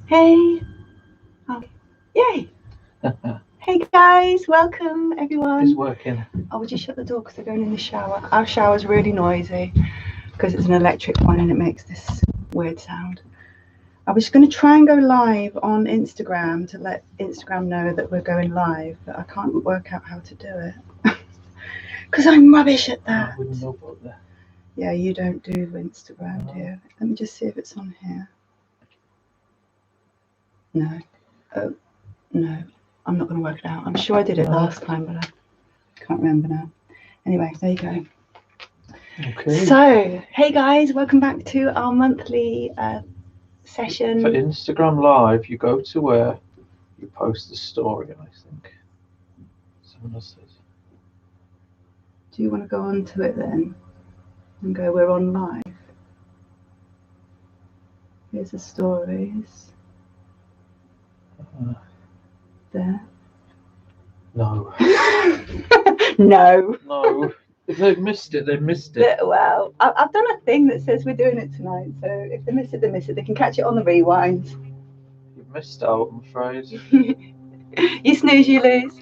Hey. Oh, yay. Hey guys, welcome everyone. It's working. Oh, would you shut the door because they're going in the shower? Our shower's really noisy because it's an electric one and it makes this weird sound. I was going to try and go live on Instagram to let Instagram know that we're going live, but I can't work out how to do it because I'm rubbish at that. I wouldn't know about that. Yeah, you don't do Instagram, do you? Let me just see if it's on here. No. Oh, no. I'm not going to work it out. I'm sure I did it last time, but I can't remember now. Anyway, there you go. Okay. So, hey guys, welcome back to our monthly session. For Instagram Live, you go to where you post the story, I think. Someone else says. Do you want to go on to it then? And go, we're on live. Here's the stories. There. No. No. No. If they've missed it, they've missed it. Well, I've done a thing that says we're doing it tonight, so if they miss it, they miss it. They can catch it on the rewind. You've missed out, I'm afraid. You snooze, you lose.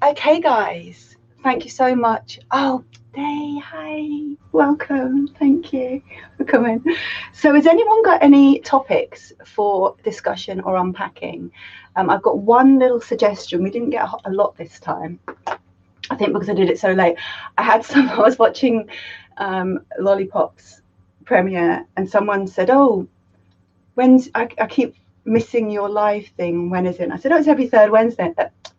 Okay, guys, thank you so much. Oh, Day, hi, welcome. Thank you for coming. So, has anyone got any topics for discussion or unpacking? I've got one little suggestion. We didn't get a lot this time. I think because I did it so late. I was watching Lollipop's premiere, and someone said, "Oh, I keep missing your live thing. When is it?" And I said, "Oh, it's every third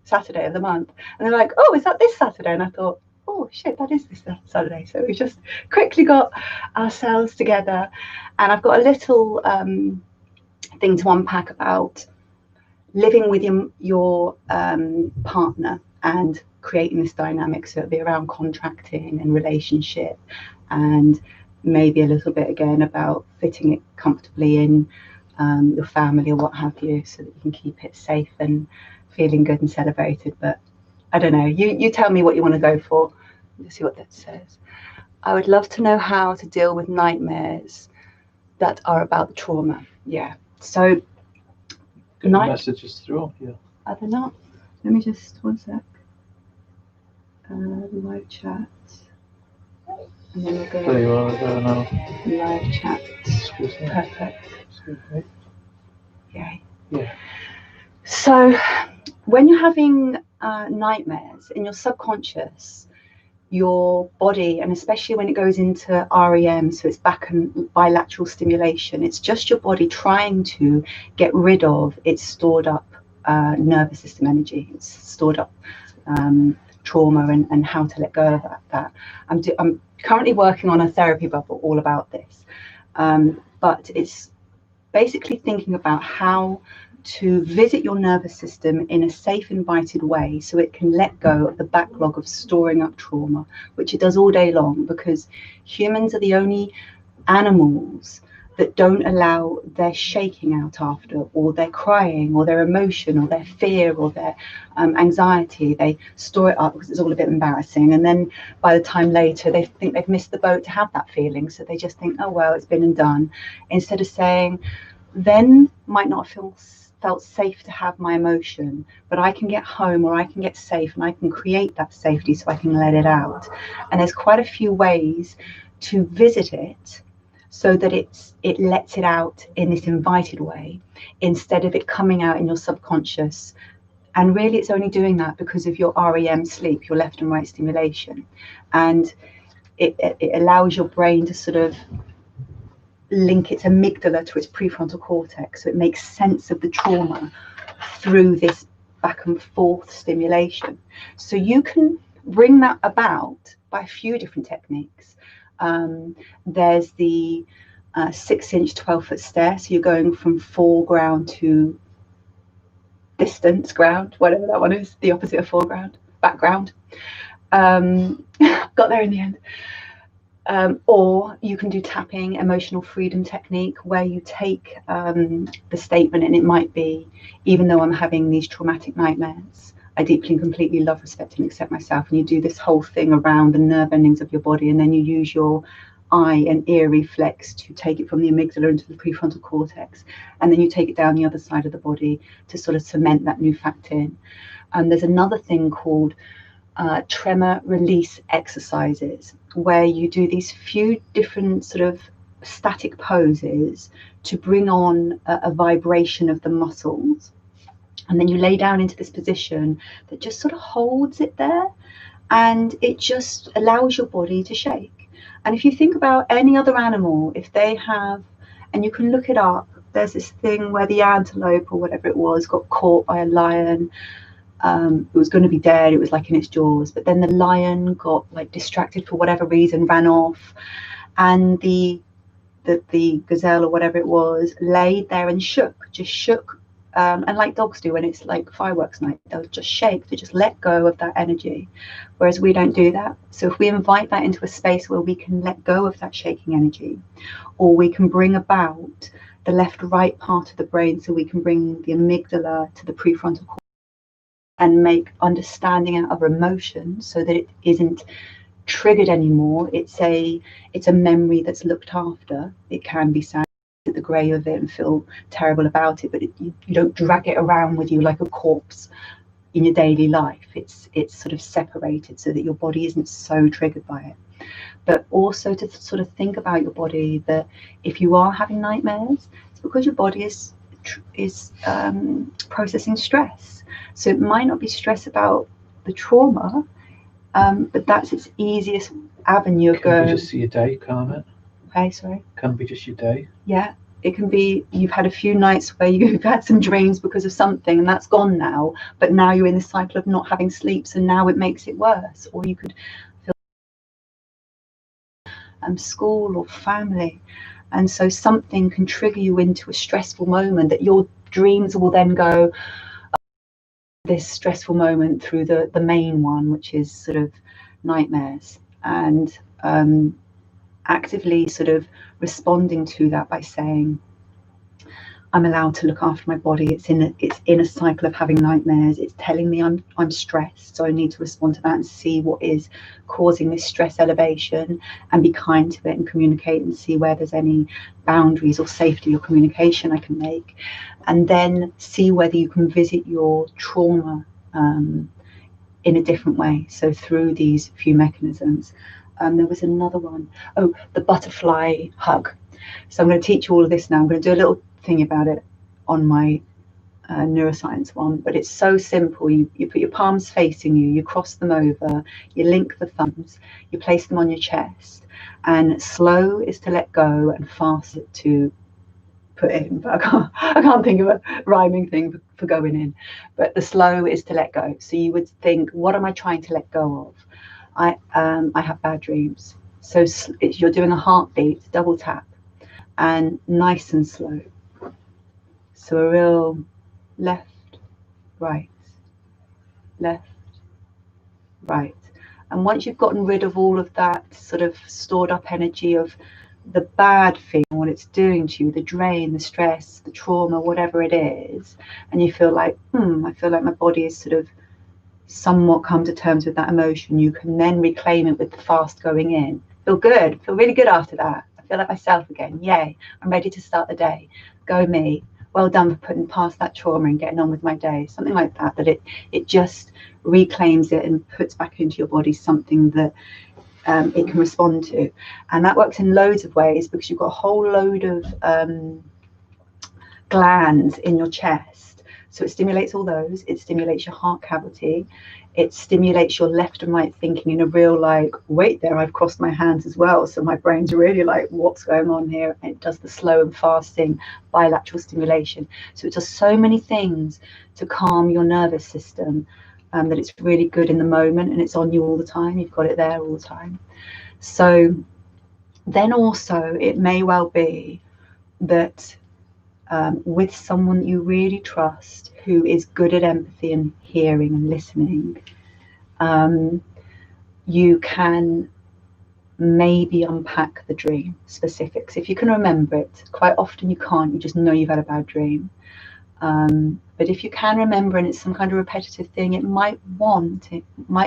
Saturday of the month." And they're like, "Oh, is that this Saturday?" And I thought, "Oh shit, that is this Saturday." So we just quickly got ourselves together, and I've got a little thing to unpack about living with your partner and creating this dynamic. So it'll be around contracting and relationship, and maybe a little bit again about fitting it comfortably in your family or what have you, so that you can keep it safe and feeling good and celebrated. But I don't know, you tell me what you want to go for. Let's see what that says. I would love to know how to deal with nightmares that are about the trauma. Yeah, so Messages through, yeah. Are they not? Let me just, one sec. Live chat. And then we'll go. There you are, there now. Live chat. Excuse me. Perfect. Excuse me. Yay. Yeah. So, when you're having nightmares in your subconscious, your body, and especially when it goes into REM, so it's back and bilateral stimulation, it's just your body trying to get rid of its stored up nervous system energy. It's stored up trauma and how to let go of that. I'm currently working on a therapy bubble all about this, but it's basically thinking about how to visit your nervous system in a safe, invited way so it can let go of the backlog of storing up trauma, which it does all day long, because humans are the only animals that don't allow their shaking out after, or their crying, or their emotion, or their fear, or their anxiety. They store it up because it's all a bit embarrassing, and then by the time later they think they've missed the boat to have that feeling, so they just think, oh well, it's been and done, instead of saying, then might not felt safe to have my emotion, but I can get home, or I can get safe, and I can create that safety so I can let it out. And there's quite a few ways to visit it so that it lets it out in this invited way, instead of it coming out in your subconscious. And really it's only doing that because of your REM sleep, your left and right stimulation, and it allows your brain to sort of link its amygdala to its prefrontal cortex, so it makes sense of the trauma through this back and forth stimulation. So you can bring that about by a few different techniques. There's the 6-inch 12-foot stair, so you're going from foreground to distance ground, whatever that one is, the opposite of foreground, background. Got there in the end. Or you can do tapping, emotional freedom technique, where you take the statement, and it might be, even though I'm having these traumatic nightmares, I deeply and completely love, respect and accept myself. And you do this whole thing around the nerve endings of your body, and then you use your eye and ear reflex to take it from the amygdala into the prefrontal cortex, and then you take it down the other side of the body to sort of cement that new fact in. And there's another thing called tremor release exercises, where you do these few different sort of static poses to bring on a vibration of the muscles, and then you lay down into this position that just sort of holds it there, and it just allows your body to shake. And if you think about any other animal, if they have, and you can look it up, there's this thing where the antelope or whatever it was got caught by a lion. It was going to be dead, it was like in its jaws, but then the lion got like distracted for whatever reason, ran off, and the gazelle or whatever it was laid there and just shook, and like dogs do when it's like fireworks night, they'll just shake to just let go of that energy, whereas we don't do that. So if we invite that into a space where we can let go of that shaking energy, or we can bring about the left right part of the brain, so we can bring the amygdala to the prefrontal cortex and make understanding out of emotion so that it isn't triggered anymore. It's a memory that's looked after. It can be sad at the grave of it and feel terrible about it, but you don't drag it around with you like a corpse in your daily life. It's sort of separated so that your body isn't so triggered by it. But also to sort of think about your body, that if you are having nightmares, it's because your body is processing stress. So it might not be stress about the trauma, but that's its easiest avenue of going. Can be just your day, can't it? Okay, sorry. Can be just your day. Yeah, it can be you've had a few nights where you've had some dreams because of something, and that's gone now. But now you're in the cycle of not having sleep, so now it makes it worse. Or you could feel school or family, and so something can trigger you into a stressful moment that your dreams will then go this stressful moment through the main one, which is sort of nightmares, and actively sort of responding to that by saying, I'm allowed to look after my body. It's in a cycle of having nightmares. It's telling me I'm stressed, so I need to respond to that and see what is causing this stress elevation, and be kind to it and communicate and see where there's any boundaries or safety or communication I can make, and then see whether you can visit your trauma in a different way. So through these few mechanisms. There was another one. Oh, the butterfly hug. So I'm going to teach you all of this now. I'm going to do a little thing about it on my neuroscience one, but it's so simple. You put your palms facing you, you cross them over, you link the thumbs, you place them on your chest, and slow is to let go and fast to put in, but I can't think of a rhyming thing for going in, but the slow is to let go. So you would think, what am I trying to let go of? I have bad dreams. So you're doing a heartbeat, double tap, and nice and slow. So a real left, right, left, right. And once you've gotten rid of all of that sort of stored up energy of the bad thing, what it's doing to you, the drain, the stress, the trauma, whatever it is, and you feel like, I feel like my body is sort of somewhat come to terms with that emotion, you can then reclaim it with the fast going in. Feel good, feel really good after that. I feel like myself again. Yay, I'm ready to start the day. Go me. Well done for putting past that trauma and getting on with my day. Something like that, that it just reclaims it and puts back into your body something that it can respond to. And that works in loads of ways, because you've got a whole load of glands in your chest. So it stimulates all those. It stimulates your heart cavity. It stimulates your left and right thinking in a real like, wait there, I've crossed my hands as well. So my brain's really like, what's going on here? And it does the slow and fasting bilateral stimulation. So it does so many things to calm your nervous system, that it's really good in the moment, and it's on you all the time. You've got it there all the time. So then also it may well be that with someone you really trust who is good at empathy and hearing and listening, you can maybe unpack the dream specifics. If you can remember it, quite often you can't, you just know you've had a bad dream. But if you can remember and it's some kind of repetitive thing, it might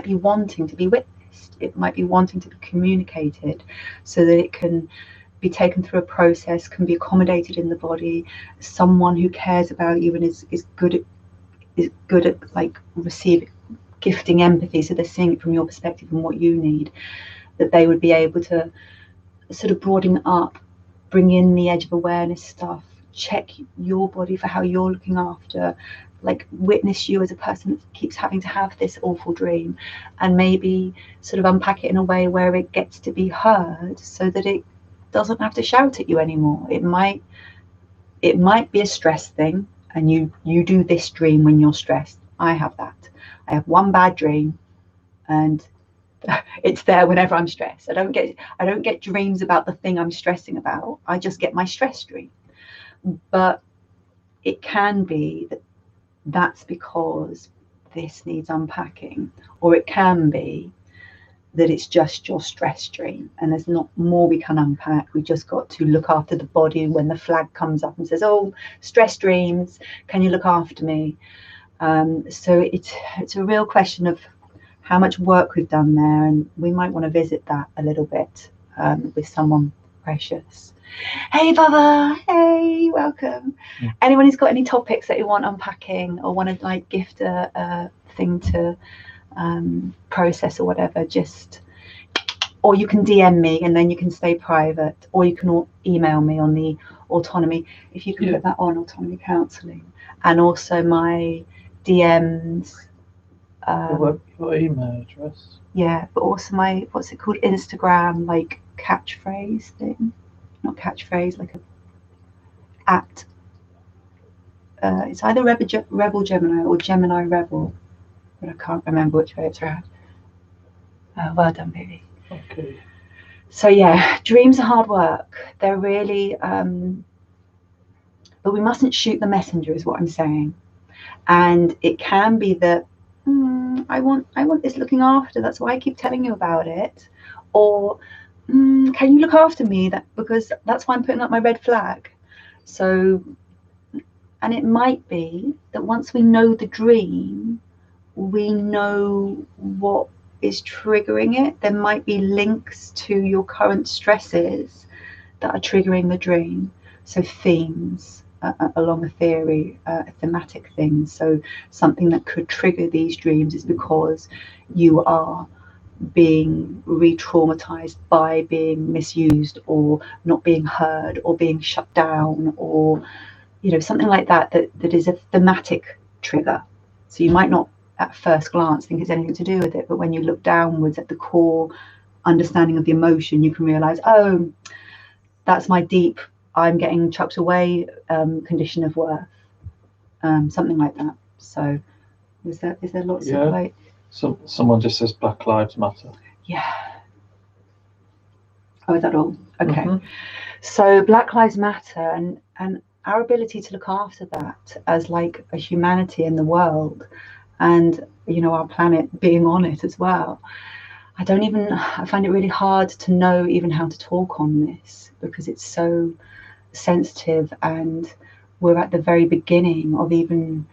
be wanting to be witnessed. expressed. It might be wanting to be communicated so that it can be taken through a process, can be accommodated in the body. Someone who cares about you and is good at like receiving, gifting empathy, so they're seeing it from your perspective and what you need, that they would be able to sort of broaden up, bring in the edge of awareness stuff, check your body for how you're looking after, like witness you as a person that keeps having to have this awful dream, and maybe sort of unpack it in a way where it gets to be heard so that it doesn't have to shout at you anymore. It might be a stress thing, and you do this dream when you're stressed. I have that. I have one bad dream and it's there whenever I'm stressed. I don't get dreams about the thing I'm stressing about. I just get my stress dream. But it can be that that's because this needs unpacking, or it can be that it's just your stress dream and there's not more we can unpack. We just got to look after the body when the flag comes up and says, oh, stress dreams, can you look after me? So it's a real question of how much work we've done there, and we might want to visit that a little bit with someone precious. Hey Baba, hey, welcome. Anyone who's got any topics that you want unpacking or want to like gift a thing to process or whatever, just, or you can DM me and then you can stay private, or you can email me on the autonomy, if you can put that on, autonomy counselling, and also my DMs. Your email address. Yeah, but also my, what's it called, Instagram, like catchphrase thing, not catchphrase, like a at. It's either Rebel Gemini or Gemini Rebel, but I can't remember which way it's at. Well done, baby. Okay. So yeah, dreams are hard work. They're really, but we mustn't shoot the messenger, is what I'm saying. And it can be that I want this looking after. That's why I keep telling you about it. Or can you look after me? Because that's why I'm putting up my red flag. So, and it might be that once we know the dream, we know what is triggering it. There might be links to your current stresses that are triggering the dream. So themes along a theory, thematic things. So something that could trigger these dreams is because you are being re-traumatized by being misused or not being heard or being shut down, or something like that is a thematic trigger. So you might not at first glance think it's anything to do with it, but when you look downwards at the core understanding of the emotion, you can realize, oh, that's my deep, I'm getting chucked away condition of worth, something like that. So is there lots of like, someone just says Black Lives Matter. Yeah. Oh, is that all? Okay. So Black Lives Matter, and our ability to look after that as like a humanity in the world, and our planet being on it as well. I find it really hard to know even how to talk on this, because it's so sensitive, and we're at the very beginning of even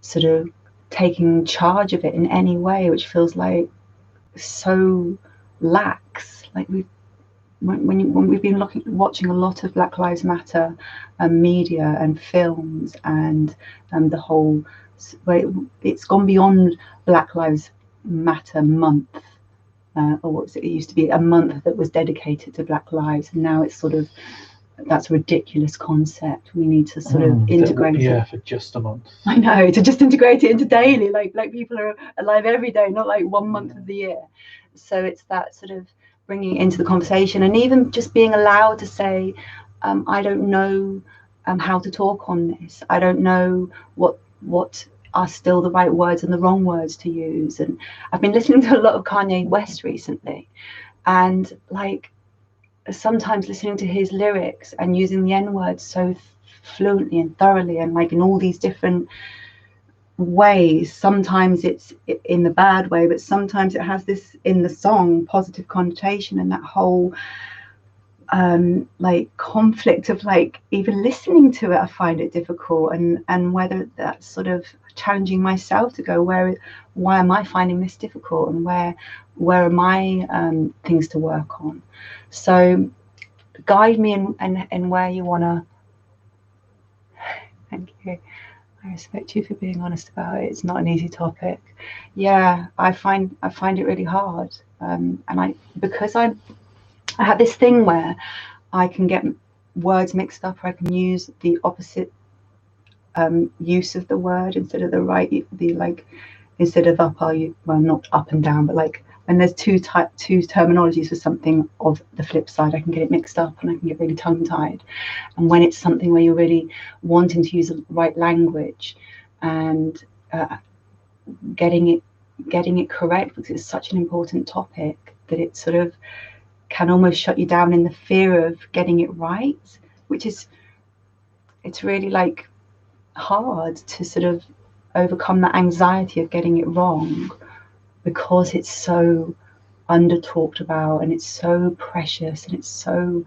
sort of taking charge of it in any way, which feels like so lax. Like when we've been watching a lot of Black Lives Matter media and films, and the whole, it's gone beyond Black Lives Matter month, or what was it? It used to be a month that was dedicated to Black lives, and now it's sort of, that's a ridiculous concept. We need to sort of integrate it. For just a month. I know, to just integrate it into daily, like people are alive every day, not like 1 month of the year. So it's that sort of bringing it into the conversation, and even just being allowed to say, I don't know how to talk on this. I don't know what are still the right words and the wrong words to use. And I've been listening to a lot of Kanye West recently, and like sometimes listening to his lyrics and using the N-word so fluently and thoroughly, and like in all these different ways. Sometimes it's in the bad way, but sometimes it has this, in the song, positive connotation, and that whole like conflict of like even listening to it. I find it difficult, and whether that's sort of challenging myself to go, why am I finding this difficult, and where are my things to work on. So guide me in where you want to. Thank you. I respect you for being honest about it. It's not an easy topic. Yeah, I find it really hard, and because I have this thing where I can get words mixed up, or I can use the opposite use of the word instead of instead of up, well, not up and down, but like when there's two terminologies for something of the flip side, I can get it mixed up and I can get really tongue-tied. And when it's something where you're really wanting to use the right language and getting it correct, because it's such an important topic, that it sort of can almost shut you down in the fear of getting it right, which is, it's really like hard to sort of overcome that anxiety of getting it wrong, because it's so under talked about and it's so precious and it's so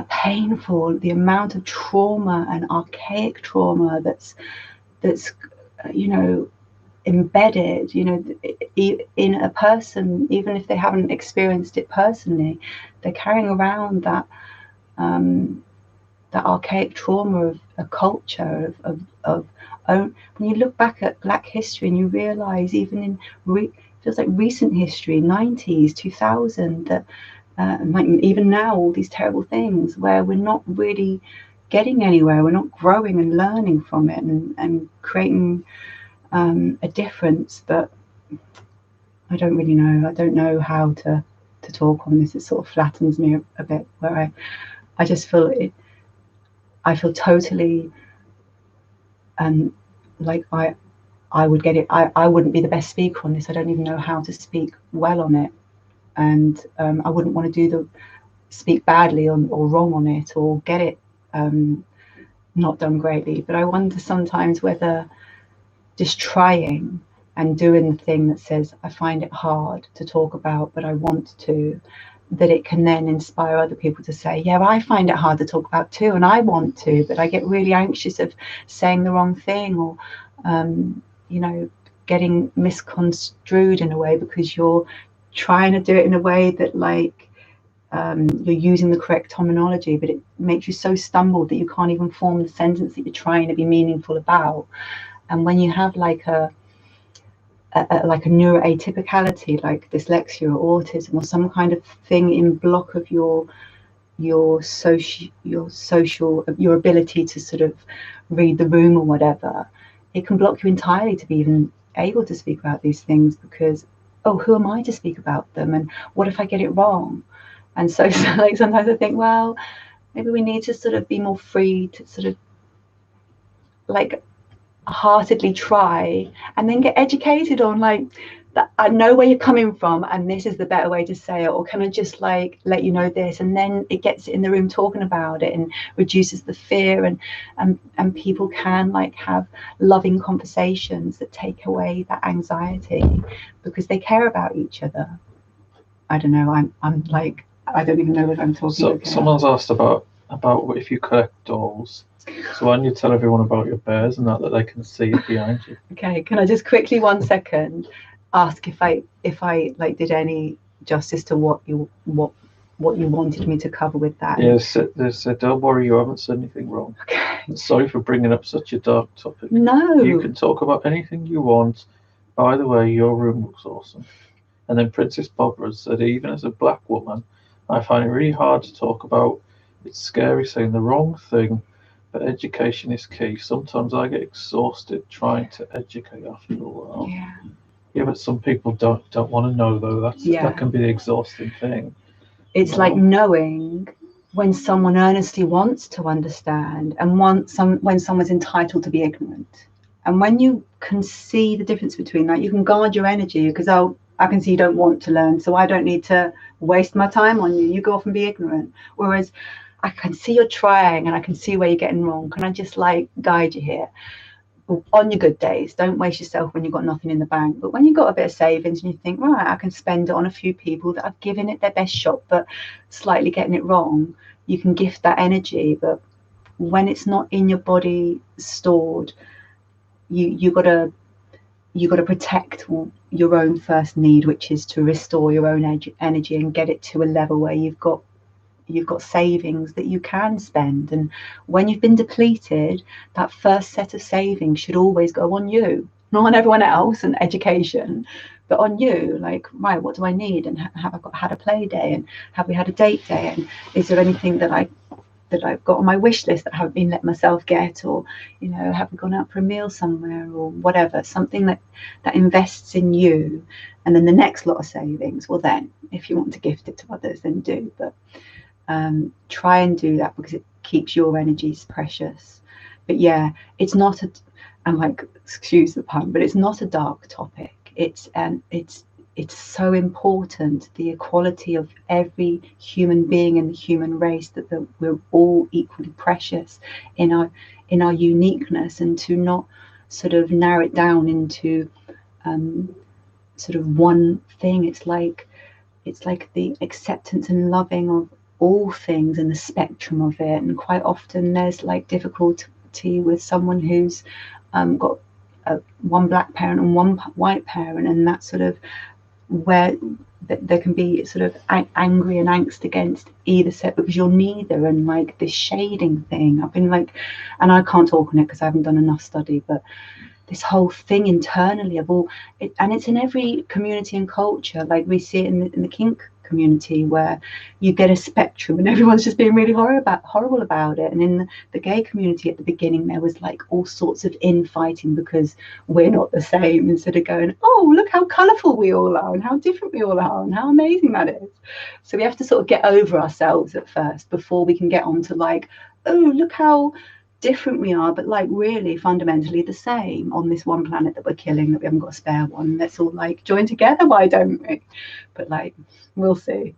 painful. The amount of trauma and archaic trauma that's embedded, in a person, even if they haven't experienced it personally, they're carrying around that archaic trauma of a culture of when you look back at Black history and you realize, even in feels like recent history, 90s, 2000, that even now, all these terrible things where we're not really getting anywhere, we're not growing and learning from it and creating a difference. But I don't really know. I don't know how to talk on this. It sort of flattens me a bit, where I just feel it. I feel totally like I would get it. I wouldn't be the best speaker on this. I don't even know how to speak well on it, and I wouldn't want to speak badly or wrong on it, or get it not done greatly. But I wonder sometimes whether just trying and doing the thing that says, I find it hard to talk about, but I want to, that it can then inspire other people to say, yeah, I find it hard to talk about too, and I want to, but I get really anxious of saying the wrong thing, or getting misconstrued in a way, because you're trying to do it in a way that you're using the correct terminology, but it makes you so stumbled that you can't even form the sentence that you're trying to be meaningful about. And when you have like a neuroatypicality, like dyslexia or autism, or some kind of thing in block of your ability to sort of read the room or whatever, it can block you entirely to be even able to speak about these things, because, oh, who am I to speak about them, and what if I get it wrong? And so like sometimes I think, well, maybe we need to sort of be more free to sort of like heartedly try, and then get educated on like that. I know where you're coming from, and this is the better way to say it, or can I just like let you know this, and then it gets in the room talking about it and reduces the fear, and people can like have loving conversations that take away that anxiety because they care about each other. I don't know, I'm like, I don't even know what I'm talking about. Someone's asked about if you collect dolls. So why don't you tell everyone about your bears and that they can see it behind you? Okay, can I just quickly 1 second ask if I like did any justice to what you wanted me to cover with that? Yes, they said, don't worry, you haven't said anything wrong. Okay. Sorry for bringing up such a dark topic. No. You can talk about anything you want. By the way, your room looks awesome. And then Princess Barbara said, even as a Black woman, I find it really hard to talk about. It's scary saying the wrong thing, but education is key. Sometimes I get exhausted trying to educate after a while. Yeah, but some people don't want to know, though. That can be the exhausting thing. It's like knowing when someone earnestly wants to understand, and when someone's entitled to be ignorant. And when you can see the difference between that, you can guard your energy, because I can see you don't want to learn, so I don't need to waste my time on you. You go off and be ignorant. Whereas I can see you're trying, and I can see where you're getting wrong. Can I just like guide you here? on your good days. Don't waste yourself when you've got nothing in the bank. But when you've got a bit of savings and you think, right, I can spend it on a few people that have given it their best shot, but slightly getting it wrong, you can gift that energy. But when it's not in your body stored, you gotta protect your own first need, which is to restore your own energy and get it to a level where you've got savings that you can spend. And when you've been depleted, that first set of savings should always go on you, not on everyone else and education, but on you. Like, right, what do I need? And have I had a play day? And have we had a date day? And is there anything that I've got on my wish list that I haven't been let myself get? Or, you know, have we gone out for a meal somewhere, or whatever, something that invests in you. And then the next lot of savings, well, then if you want to gift it to others, then do. But try and do that, because it keeps your energies precious. But yeah, it's not and like, excuse the pun, but it's not a dark topic. It's so important, the equality of every human being in the human race, that we're all equally precious in our uniqueness, and to not sort of narrow it down into sort of one thing. It's like the acceptance and loving of all things and the spectrum of it. And quite often there's like difficulty with someone who's got one black parent and one white parent, and that sort of where there can be sort of angry and angst against either set, because you're neither. And like this shading thing, I've been like, and I can't talk on it because I haven't done enough study, but this whole thing internally of all it, and it's in every community and culture. Like we see it in the kink community, where you get a spectrum and everyone's just being really horrible about it. And in the gay community at the beginning, there was like all sorts of infighting because we're not the same, instead of going, oh, look how colourful we all are and how different we all are and how amazing that is. So we have to sort of get over ourselves at first before we can get on to like, oh, look how different we are, but like really fundamentally the same on this one planet that we're killing, that we haven't got a spare one. Let's all like join together, why don't we? But like, we'll see.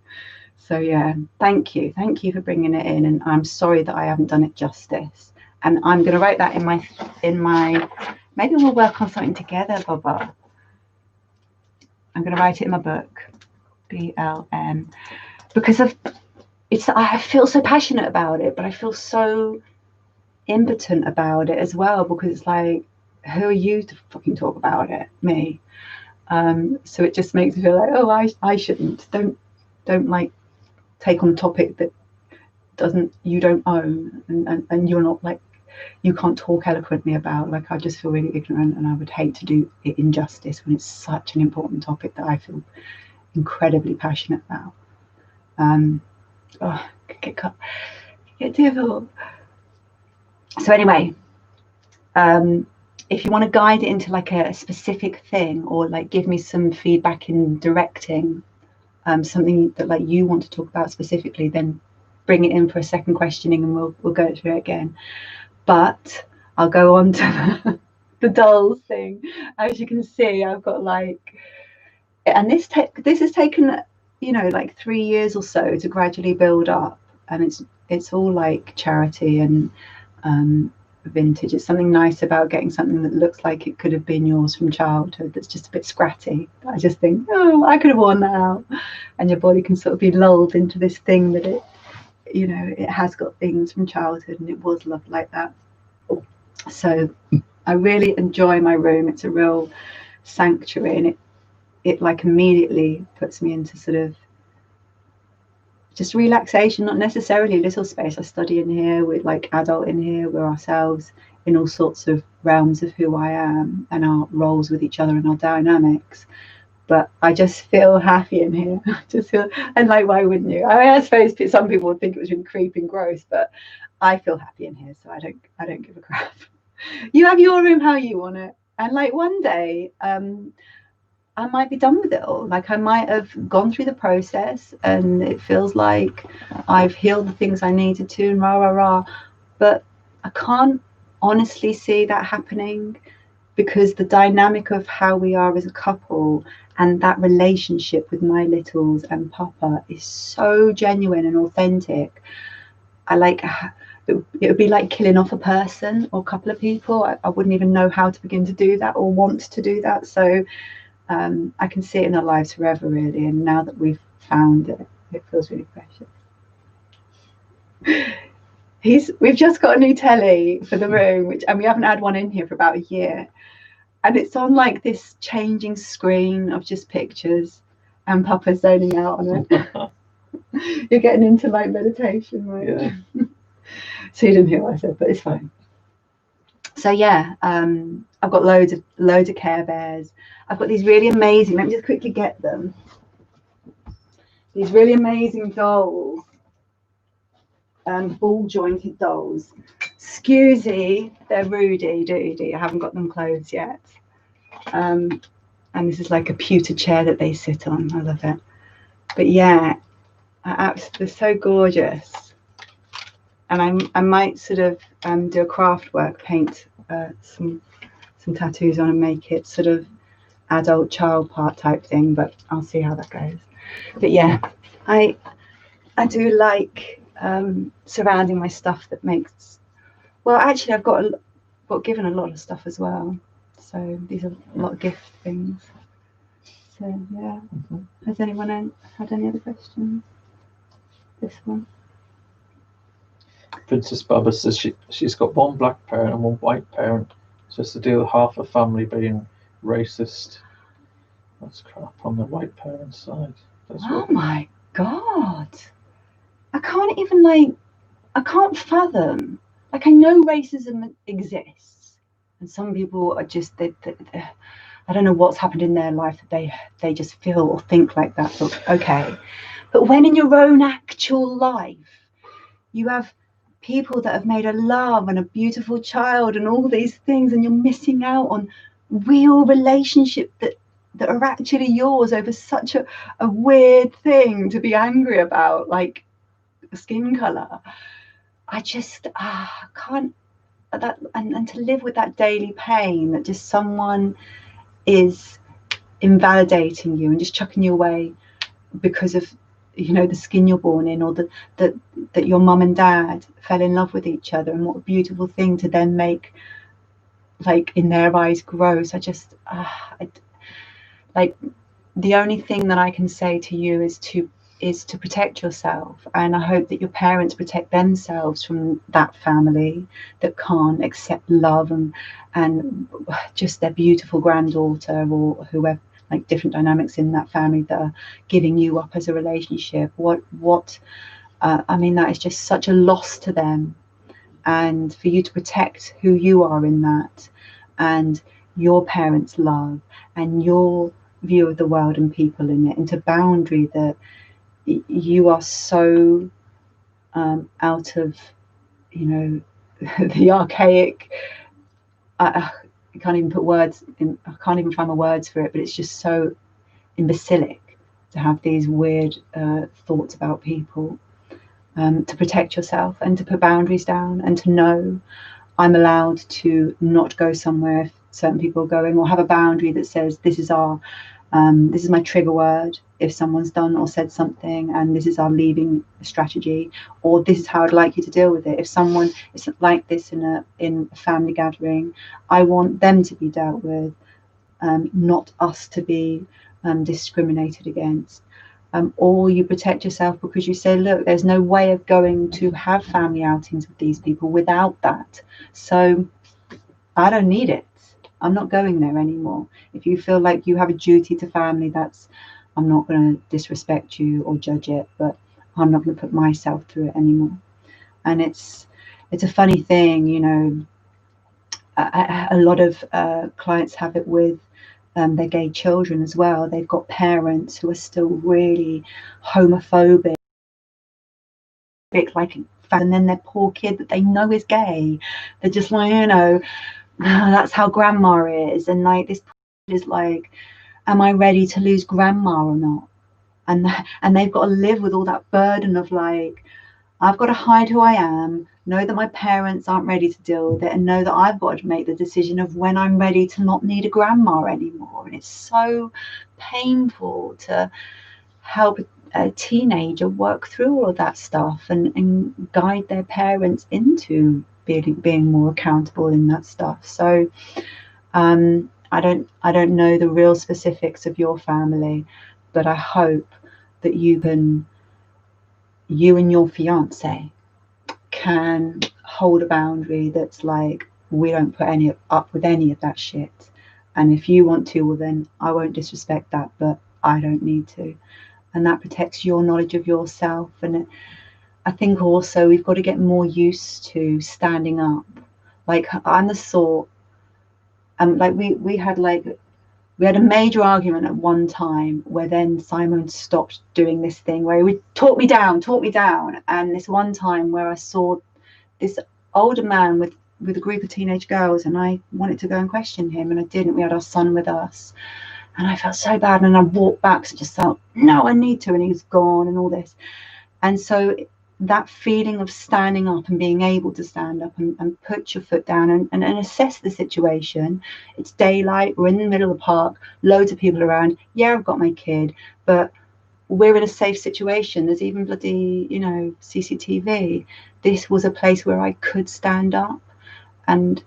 So yeah, thank you for bringing it in, and I'm sorry that I haven't done it justice. And I'm going to write that in my maybe we'll work on something together, Baba. I'm going to write it in my book, BLM, because I feel so passionate about it, but I feel so impotent about it as well, because it's like, who are you to fucking talk about it? Me. So it just makes me feel like, oh, I shouldn't. Don't like take on a topic that you don't own, and you're not like, you can't talk eloquently about. Like, I just feel really ignorant, and I would hate to do it injustice when it's such an important topic that I feel incredibly passionate about. Could get cut, get difficult. So anyway, if you want to guide it into like a specific thing, or like give me some feedback in directing something that like you want to talk about specifically, then bring it in for a second questioning, and we'll go through it again. But I'll go on to the dolls thing. As you can see, I've got like, and this has taken, you know, like 3 years or so to gradually build up, and it's all like charity and vintage. It's something nice about getting something that looks like it could have been yours from childhood, that's just a bit scratty. I just think, oh, I could have worn that out. And your body can sort of be lulled into this thing that it, you know, it has got things from childhood and it was loved like that. So I really enjoy my room. It's a real sanctuary, and it like immediately puts me into sort of just relaxation, not necessarily little space. I study in here, we're like adult in here, we're ourselves in all sorts of realms of who I am and our roles with each other and our dynamics. But I just feel happy in here. Just feel, and like, why wouldn't you? I mean, I suppose some people would think it was really creepy and gross, but I feel happy in here, so I don't give a crap. You have your room how you want it, and like one day I might be done with it all. Like, I might have gone through the process and it feels like I've healed the things I needed to, and rah. But I can't honestly see that happening, because the dynamic of how we are as a couple and that relationship with my littles and Papa is so genuine and authentic. it would be like killing off a person or a couple of people. I wouldn't even know how to begin to do that or want to do that. So I can see it in our lives forever, really. And now that we've found it, it feels really precious. We've just got a new telly for the room, and we haven't had one in here for about a year. And it's on like this changing screen of just pictures, and Papa's zoning out on it. You're getting into like meditation, right? Yeah. So you didn't hear what I said, but it's fine. So yeah, I've got loads of Care Bears. I've got these really amazing. Let me just quickly get them. These really amazing dolls, ball jointed dolls. Scusi, they're Rudy Doody. I haven't got them clothes yet. And this is like a pewter chair that they sit on. I love it. But yeah, they're so gorgeous. And I might sort of do a craft work, paint some tattoos on and make it sort of adult child part type thing, but I'll see how that goes. But yeah, I do like surrounding my stuff that makes, well, actually I've got given a lot of stuff as well, so these are a lot of gift things. So yeah. Has anyone had any other questions? This one. Princess Baba says she's got one black parent and one white parent, so it's to deal with half her family being racist. That's crap on the white parent's side. Oh my God. I can't fathom. Like, I know racism exists, and some people are just, I don't know what's happened in their life that they just feel or think like that. But okay. But when in your own actual life, you have people that have made a love and a beautiful child and all these things, and you're missing out on real relationship that are actually yours over such a weird thing to be angry about, like skin color. I just can't, that, and to live with that daily pain that just someone is invalidating you and just chucking you away because of, you know, the skin you're born in, or that your mum and dad fell in love with each other, and what a beautiful thing to then make, like, in their eyes, gross. I just like, the only thing that I can say to you is to protect yourself, and I hope that your parents protect themselves from that family that can't accept love and just their beautiful granddaughter or whoever, like different dynamics in that family that are giving you up as a relationship. I mean, that is just such a loss to them, and for you to protect who you are in that, and your parents' love and your view of the world and people in it, into boundary that you are so out of, you know, the archaic, I can't even put words in, I can't even find my words for it, but it's just so imbecilic to have these weird thoughts about people. To protect yourself and to put boundaries down, and to know I'm allowed to not go somewhere if certain people are going, or have a boundary that says this is my trigger word if someone's done or said something, and this is our leaving strategy, or this is how I'd like you to deal with it. If someone is like this in a family gathering, I want them to be dealt with, not us to be discriminated against. Or you protect yourself because you say, look, there's no way of going to have family outings with these people without that, so I don't need it. I'm not going there anymore. If you feel like you have a duty to family, I'm not going to disrespect you or judge it, but I'm not going to put myself through it anymore. And it's a funny thing, you know, a lot of clients have it with their gay children as well. They've got parents who are still really homophobic, like, and then their poor kid that they know is gay, they're just like, you know, that's how grandma is, and like, this is like, am I ready to lose grandma or not? And they've got to live with all that burden of, like, I've got to hide who I am, know that my parents aren't ready to deal with it, and know that I've got to make the decision of when I'm ready to not need a grandma anymore. And it's so painful to help a teenager work through all of that stuff and guide their parents into being more accountable in that stuff. So I don't know the real specifics of your family, but I hope that you and your fiance can hold a boundary that's like, we don't put up with any of that shit. And if you want to, well then I won't disrespect that, but I don't need to. And that protects your knowledge of yourself. And I think also we've got to get more used to standing up. Like I'm the sort, like we had a major argument at one time where then Simon stopped doing this thing where he would talk me down. And this one time where I saw this older man with a group of teenage girls, and I wanted to go and question him, and I didn't. We had our son with us, and I felt so bad. And I walked back and just felt, no, I need to. And he's gone and all this. And so that feeling of standing up and being able to stand up and put your foot down and assess the situation. It's daylight, we're in the middle of the park, loads of people around. Yeah, I've got my kid, but we're in a safe situation. There's even bloody, CCTV. This was a place where I could stand up. And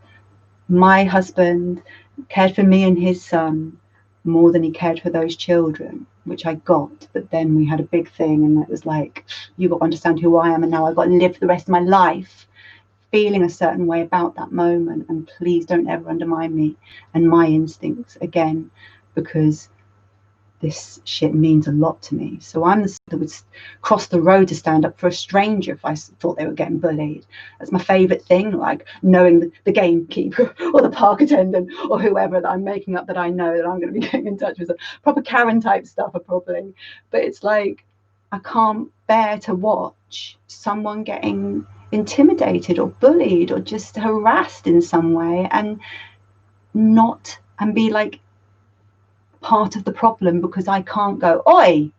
my husband cared for me and his son more than he cared for those children, which I got. But then we had a big thing, and it was like, you got to understand who I am, and now I've got to live the rest of my life feeling a certain way about that moment. And please don't ever undermine me and my instincts again, because this shit means a lot to me. So I'm the sort that would cross the road to stand up for a stranger if I thought they were getting bullied. That's my favourite thing, like knowing the gamekeeper or the park attendant or whoever that I'm making up that I know that I'm going to be getting in touch with. Proper Karen type stuff, probably. But it's like, I can't bear to watch someone getting intimidated or bullied or just harassed in some way and be like, part of the problem, because I can't go, oi,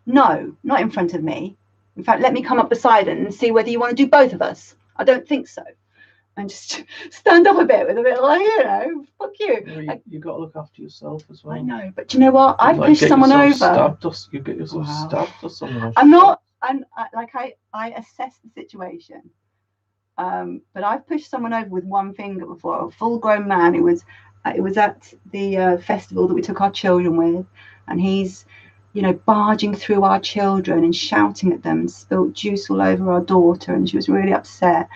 no, not in front of me. In fact, let me come up beside it and see whether you want to do both of us. I don't think so. And just stand up a bit with a bit like, fuck you. You got to look after yourself as well. I know, but you know what? I pushed someone over. You get yourself stabbed or something. I assess the situation. But I've pushed someone over with one finger before, a full-grown man who was. It was at the festival that we took our children with, and he's, barging through our children and shouting at them and spilt juice all over our daughter, and she was really upset.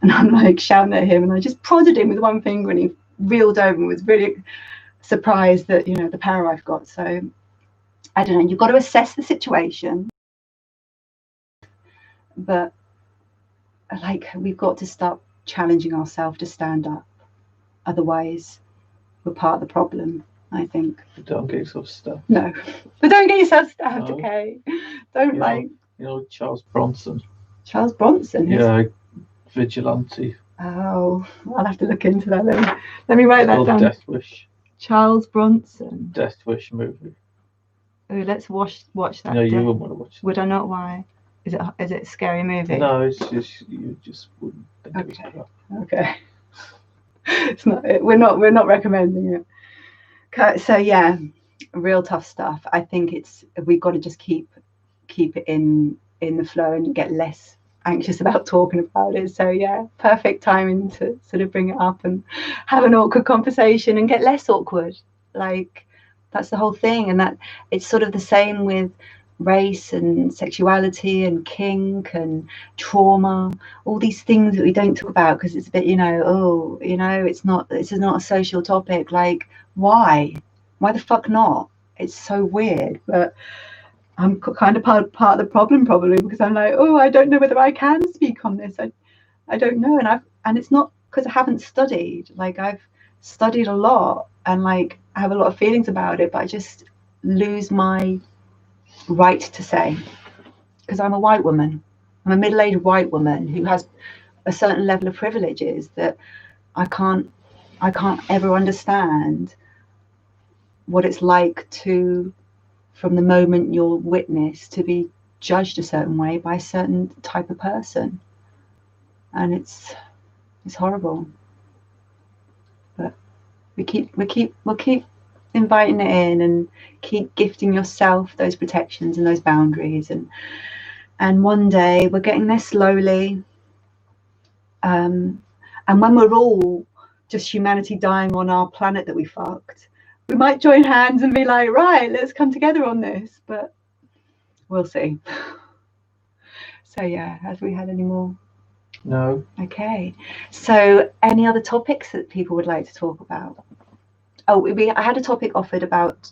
And I'm like shouting at him, and I just prodded him with one finger, and he reeled over and was really surprised that, the power I've got. So I don't know, you've got to assess the situation, but we've got to start challenging ourselves to stand up. Otherwise, we're part of the problem, I think. But don't get yourself stabbed. No, but don't get yourself stabbed, no. Okay? Don't Charles Bronson. Charles Bronson? Yeah, vigilante. Oh, I'll have to look into that. Let me write that down. Death Wish. Charles Bronson. Death Wish movie. Oh, let's watch that. No, you wouldn't want to watch it. Would I not? Why? Is it a scary movie? No, it's just you just wouldn't think it was crap. Okay. It's not. We're not recommending it. Okay, so yeah, real tough stuff. I think we've got to just keep it in the flow and get less anxious about talking about it. So yeah, perfect timing to sort of bring it up and have an awkward conversation and get less awkward. Like, that's the whole thing. And that it's sort of the same with race and sexuality and kink and trauma, all these things that we don't talk about because it's a bit, this is not a social topic. Like, why the fuck not? It's so weird. But I'm kind of part of the problem, probably, because I'm like, I don't know whether I can speak on this. I don't know. And it's not because I haven't studied. Like, I've studied a lot and like I have a lot of feelings about it, but I just lose my right to say, because I'm a white woman. I'm a middle-aged white woman who has a certain level of privileges that I can't ever understand what it's like to, from the moment you're witness, to be judged a certain way by a certain type of person. And it's horrible. But we'll keep inviting it in, and keep gifting yourself those protections and those boundaries. And one day we're getting there slowly. And when we're all just humanity dying on our planet that we fucked, we might join hands and be like, right, let's come together on this. But we'll see. So yeah, have we had any more? No. Okay. So any other topics that people would like to talk about? Oh, I had a topic offered about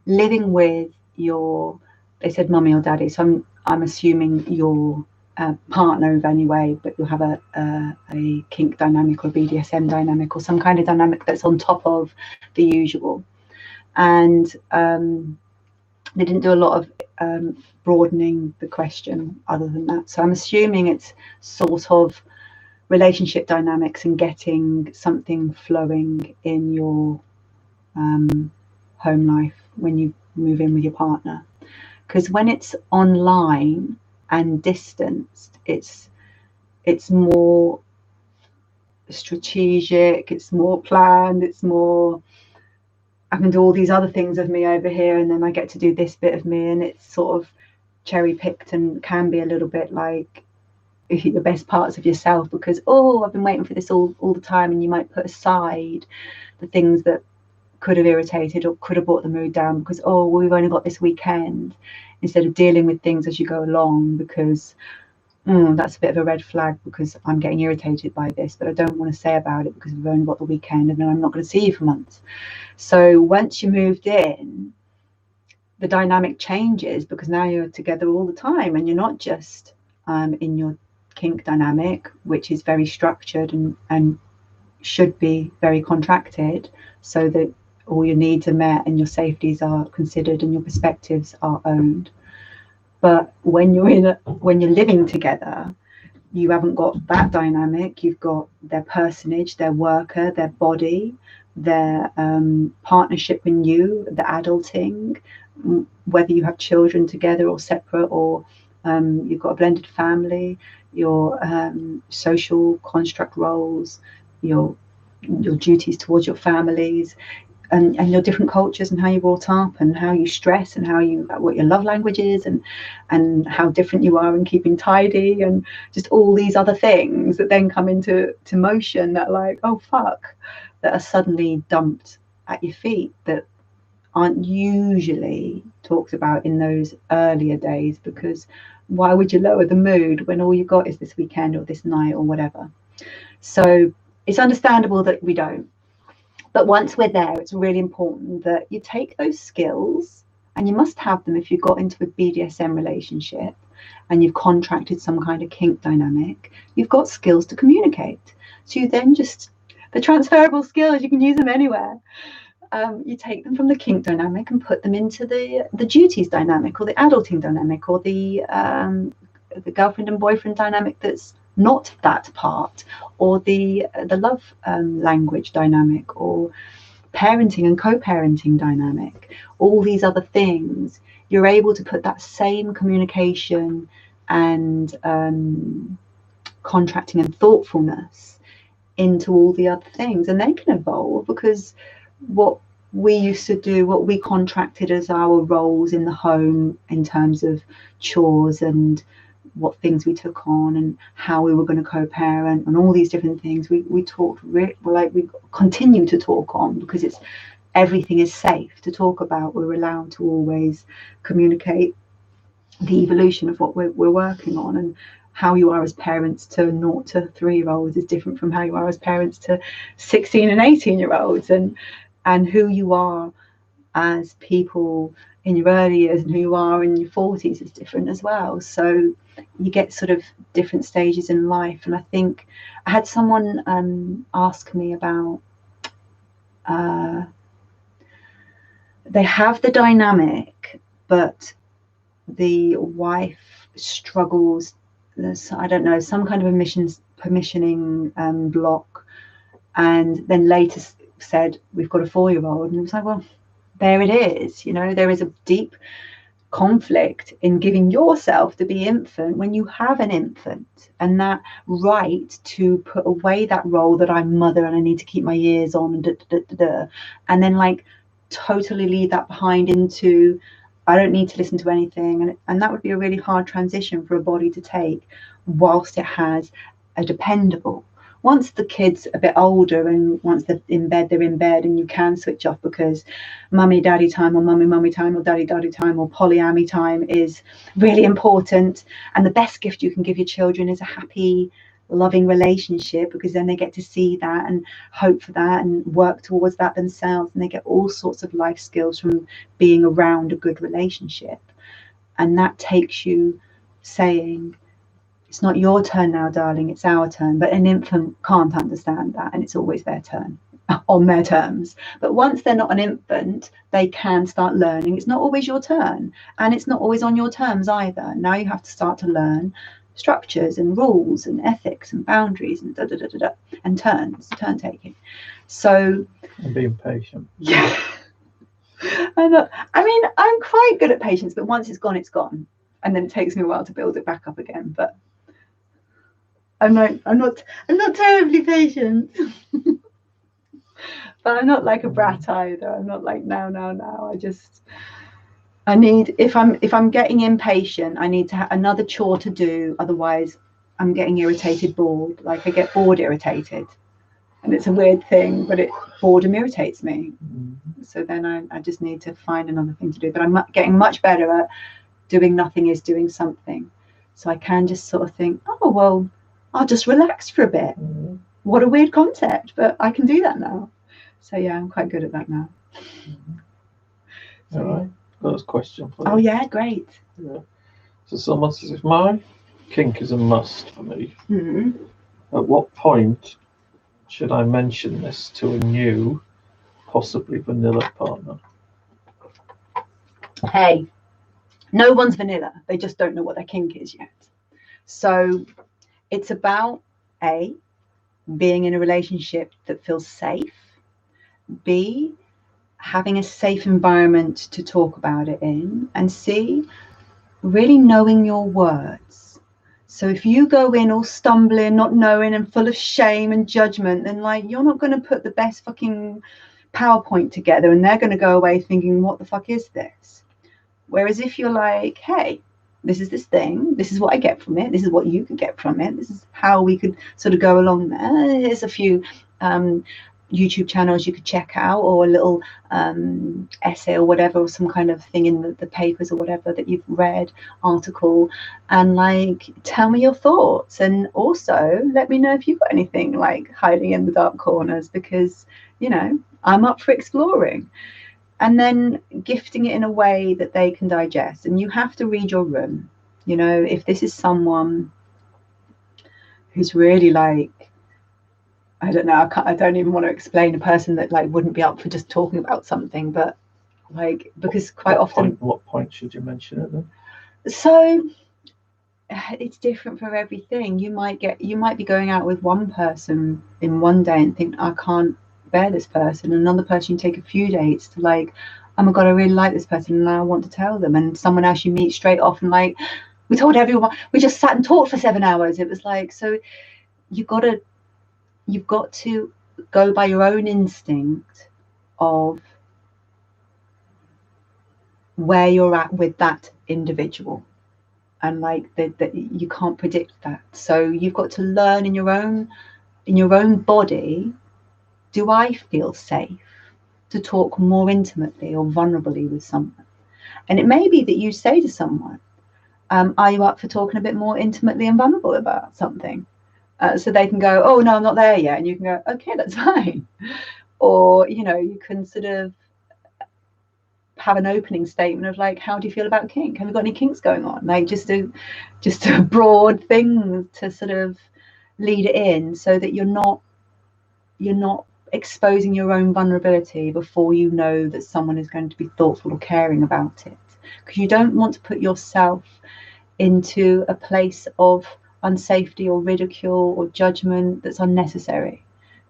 living with your, they said mummy or daddy. So I'm assuming your partner of any way, but you'll have a kink dynamic or BDSM dynamic or some kind of dynamic that's on top of the usual. And they didn't do a lot of broadening the question other than that. So I'm assuming it's sort of relationship dynamics and getting something flowing in your home life when you move in with your partner. Because when it's online and distanced, it's more strategic, it's more planned, it's more, I can do all these other things of me over here, and then I get to do this bit of me, and it's sort of cherry picked and can be a little bit like the best parts of yourself, because I've been waiting for this all the time, and you might put aside the things that could have irritated or could have brought the mood down because we've only got this weekend, instead of dealing with things as you go along, because that's a bit of a red flag because I'm getting irritated by this, but I don't want to say about it because we've only got the weekend and then I'm not going to see you for months. So once you moved in, the dynamic changes because now you're together all the time, and you're not just in your kink dynamic, which is very structured and should be very contracted, so that all your needs are met and your safeties are considered and your perspectives are owned. But when you're living together, you haven't got that dynamic. You've got their personage, their worker, their body, their partnership in you, the adulting, whether you have children together or separate, or you've got a blended family, your social construct roles, your duties towards your families, and your different cultures and how you're brought up and how you stress and what your love language is, and how different you are in keeping tidy, and just all these other things that then come into motion that are like, oh fuck, that are suddenly dumped at your feet, that aren't usually talked about in those earlier days, because why would you lower the mood when all you got is this weekend or this night or whatever? So it's understandable that we don't. But once we're there, it's really important that you take those skills, and you must have them if you've got into a BDSM relationship and you've contracted some kind of kink dynamic. You've got skills to communicate. So you then the transferable skills, you can use them anywhere. You take them from the kink dynamic and put them into the duties dynamic, or the adulting dynamic, or the girlfriend and boyfriend dynamic that's not that part, or the love language dynamic, or parenting and co-parenting dynamic. All these other things, you're able to put that same communication and contracting and thoughtfulness into all the other things, and they can evolve, because what we used to do, what we contracted as our roles in the home in terms of chores and what things we took on and how we were going to co-parent and all these different things, we talked we continue to talk on, because everything is safe to talk about. We're allowed to always communicate the evolution of what we're working on, and how you are as parents to 0 to 3-year-olds is different from how you are as parents to 16 and 18-year-olds, and who you are as people in your early years and who you are in your 40s is different as well. So you get sort of different stages in life. And I think I had someone ask me about they have the dynamic, but the wife struggles, I don't know, some kind of permissioning block, and then later said, we've got a 4-year-old, and it was like, well, there it is. There is a deep conflict in giving yourself to be infant when you have an infant, and that right to put away that role that I'm mother and I need to keep my ears on, and then like totally leave that behind into, I don't need to listen to anything. And that would be a really hard transition for a body to take whilst it has a dependable. Once the kid's a bit older and once they're in bed, and you can switch off because mummy daddy time or mummy time or daddy time or polyammy time is really important. And the best gift you can give your children is a happy, loving relationship, because then they get to see that and hope for that and work towards that themselves, and they get all sorts of life skills from being around a good relationship. And that takes you saying, it's not your turn now, darling, it's our turn. But an infant can't understand that, and it's always their turn on their terms. But once they're not an infant, they can start learning it's not always your turn, and it's not always on your terms either. Now you have to start to learn structures and rules and ethics and boundaries and and turn taking. So, and being patient. Yeah. I mean, I'm quite good at patience, but once it's gone, it's gone, and then it takes me a while to build it back up again. But I'm not terribly patient. But I'm not like a brat either. I'm not like now. I need, if I'm getting impatient, I need to have another chore to do. Otherwise, I'm getting irritated, bored. Like I get bored, irritated, and it's a weird thing, but boredom irritates me. So then I just need to find another thing to do. But I'm getting much better at doing nothing is doing something. So I can just sort of think, oh well, I'll just relax for a bit. What a weird concept, but I can do that now. So yeah, I'm quite good at that now. All right. Got a question for you. Oh yeah, great. Yeah. So someone says, if my kink is a must for me, at what point should I mention this to a new, possibly vanilla partner? Hey, no one's vanilla. They just don't know what their kink is yet. So it's about A, being in a relationship that feels safe. B, having a safe environment to talk about it in. And C, really knowing your words. So if you go in all stumbling, not knowing, and full of shame and judgment, then like you're not going to put the best fucking PowerPoint together, and they're going to go away thinking, what the fuck is this? Whereas if you're like, hey, this is this thing, this is what I get from it, this is what you could get from it, this is how we could sort of go along there. Here's a few YouTube channels you could check out, or a little essay or whatever, or some kind of thing in the papers or whatever that you've read, article, and like tell me your thoughts, and also let me know if you've got anything like hiding in the dark corners, because you know I'm up for exploring. And then gifting it in a way that they can digest. And you have to read your room. You know, if this is someone who's really like, I don't know, I don't even want to explain a person that like wouldn't be up for just talking about something, but like, because quite often. What point should you mention it then? So it's different for everything. You might be going out with one person in one day and think, I can't bear this person. Another person, you take a few dates to like, oh my god, I really like this person and I want to tell them. And someone else you meet straight off and like, we told everyone, we just sat and talked for 7 hours. It was like, so you've got to go by your own instinct of where you're at with that individual. And like that you can't predict that. So you've got to learn in your own body, do I feel safe to talk more intimately or vulnerably with someone? And it may be that you say to someone, are you up for talking a bit more intimately and vulnerable about something? So they can go, oh no, I'm not there yet. And you can go, okay, that's fine. Or, you know, you can sort of have an opening statement of like, how do you feel about kink? Have you got any kinks going on? Like just a broad thing to sort of lead it in, so that you're not exposing your own vulnerability before you know that someone is going to be thoughtful or caring about it. Because you don't want to put yourself into a place of unsafety or ridicule or judgment that's unnecessary.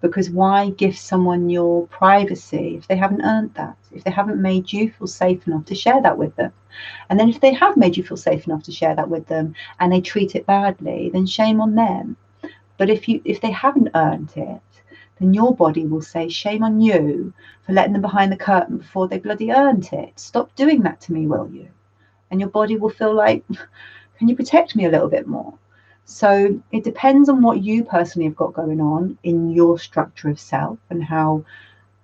Because why give someone your privacy if they haven't earned that, if they haven't made you feel safe enough to share that with them? And then if they have made you feel safe enough to share that with them and they treat it badly, then shame on them. But if they haven't earned it, then your body will say, shame on you for letting them behind the curtain before they bloody earned it. Stop doing that to me, will you? And your body will feel like, can you protect me a little bit more? So it depends on what you personally have got going on in your structure of self, and how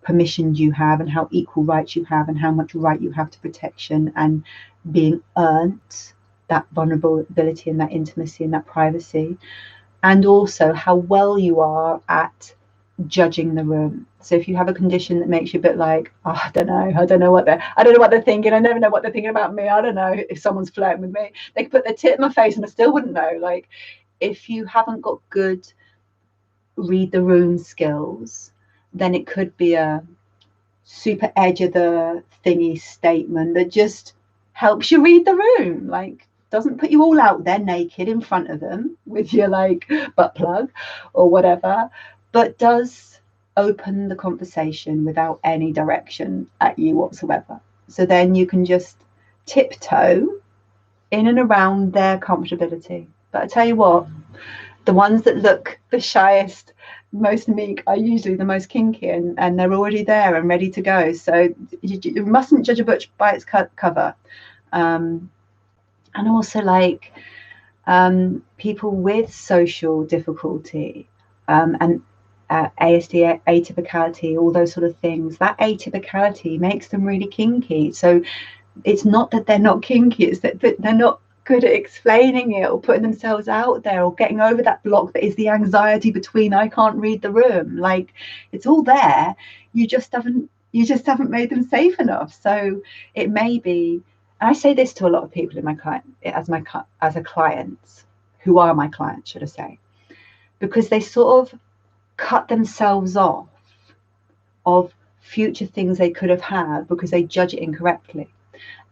permission you have, and how equal rights you have, and how much right you have to protection and being earned that vulnerability and that intimacy and that privacy, and also how well you are at judging the room. So if you have a condition that makes you a bit like, oh, I don't know what they're thinking, I never know what they're thinking about me, I don't know if someone's flirting with me, they could put their tit in my face and I still wouldn't know. Like, if you haven't got good read the room skills, then it could be a super edge of the thingy statement that just helps you read the room, like doesn't put you all out there naked in front of them with your like butt plug or whatever, but does open the conversation without any direction at you whatsoever. So then you can just tiptoe in and around their comfortability. But I tell you what, the ones that look the shyest, most meek, are usually the most kinky, and they're already there and ready to go. So you mustn't judge a book by its cover. And also, like, people with social difficulty and ASD, atypicality, all those sort of things, that atypicality makes them really kinky. So it's not that they're not kinky, it's that they're not good at explaining it or putting themselves out there or getting over that block that is the anxiety between I can't read the room. Like, it's all there, you just haven't made them safe enough. So it may be, and I say this to a lot of people in my client, as a clients who are my clients, should I say, because they sort of cut themselves off of future things they could have had because they judge it incorrectly.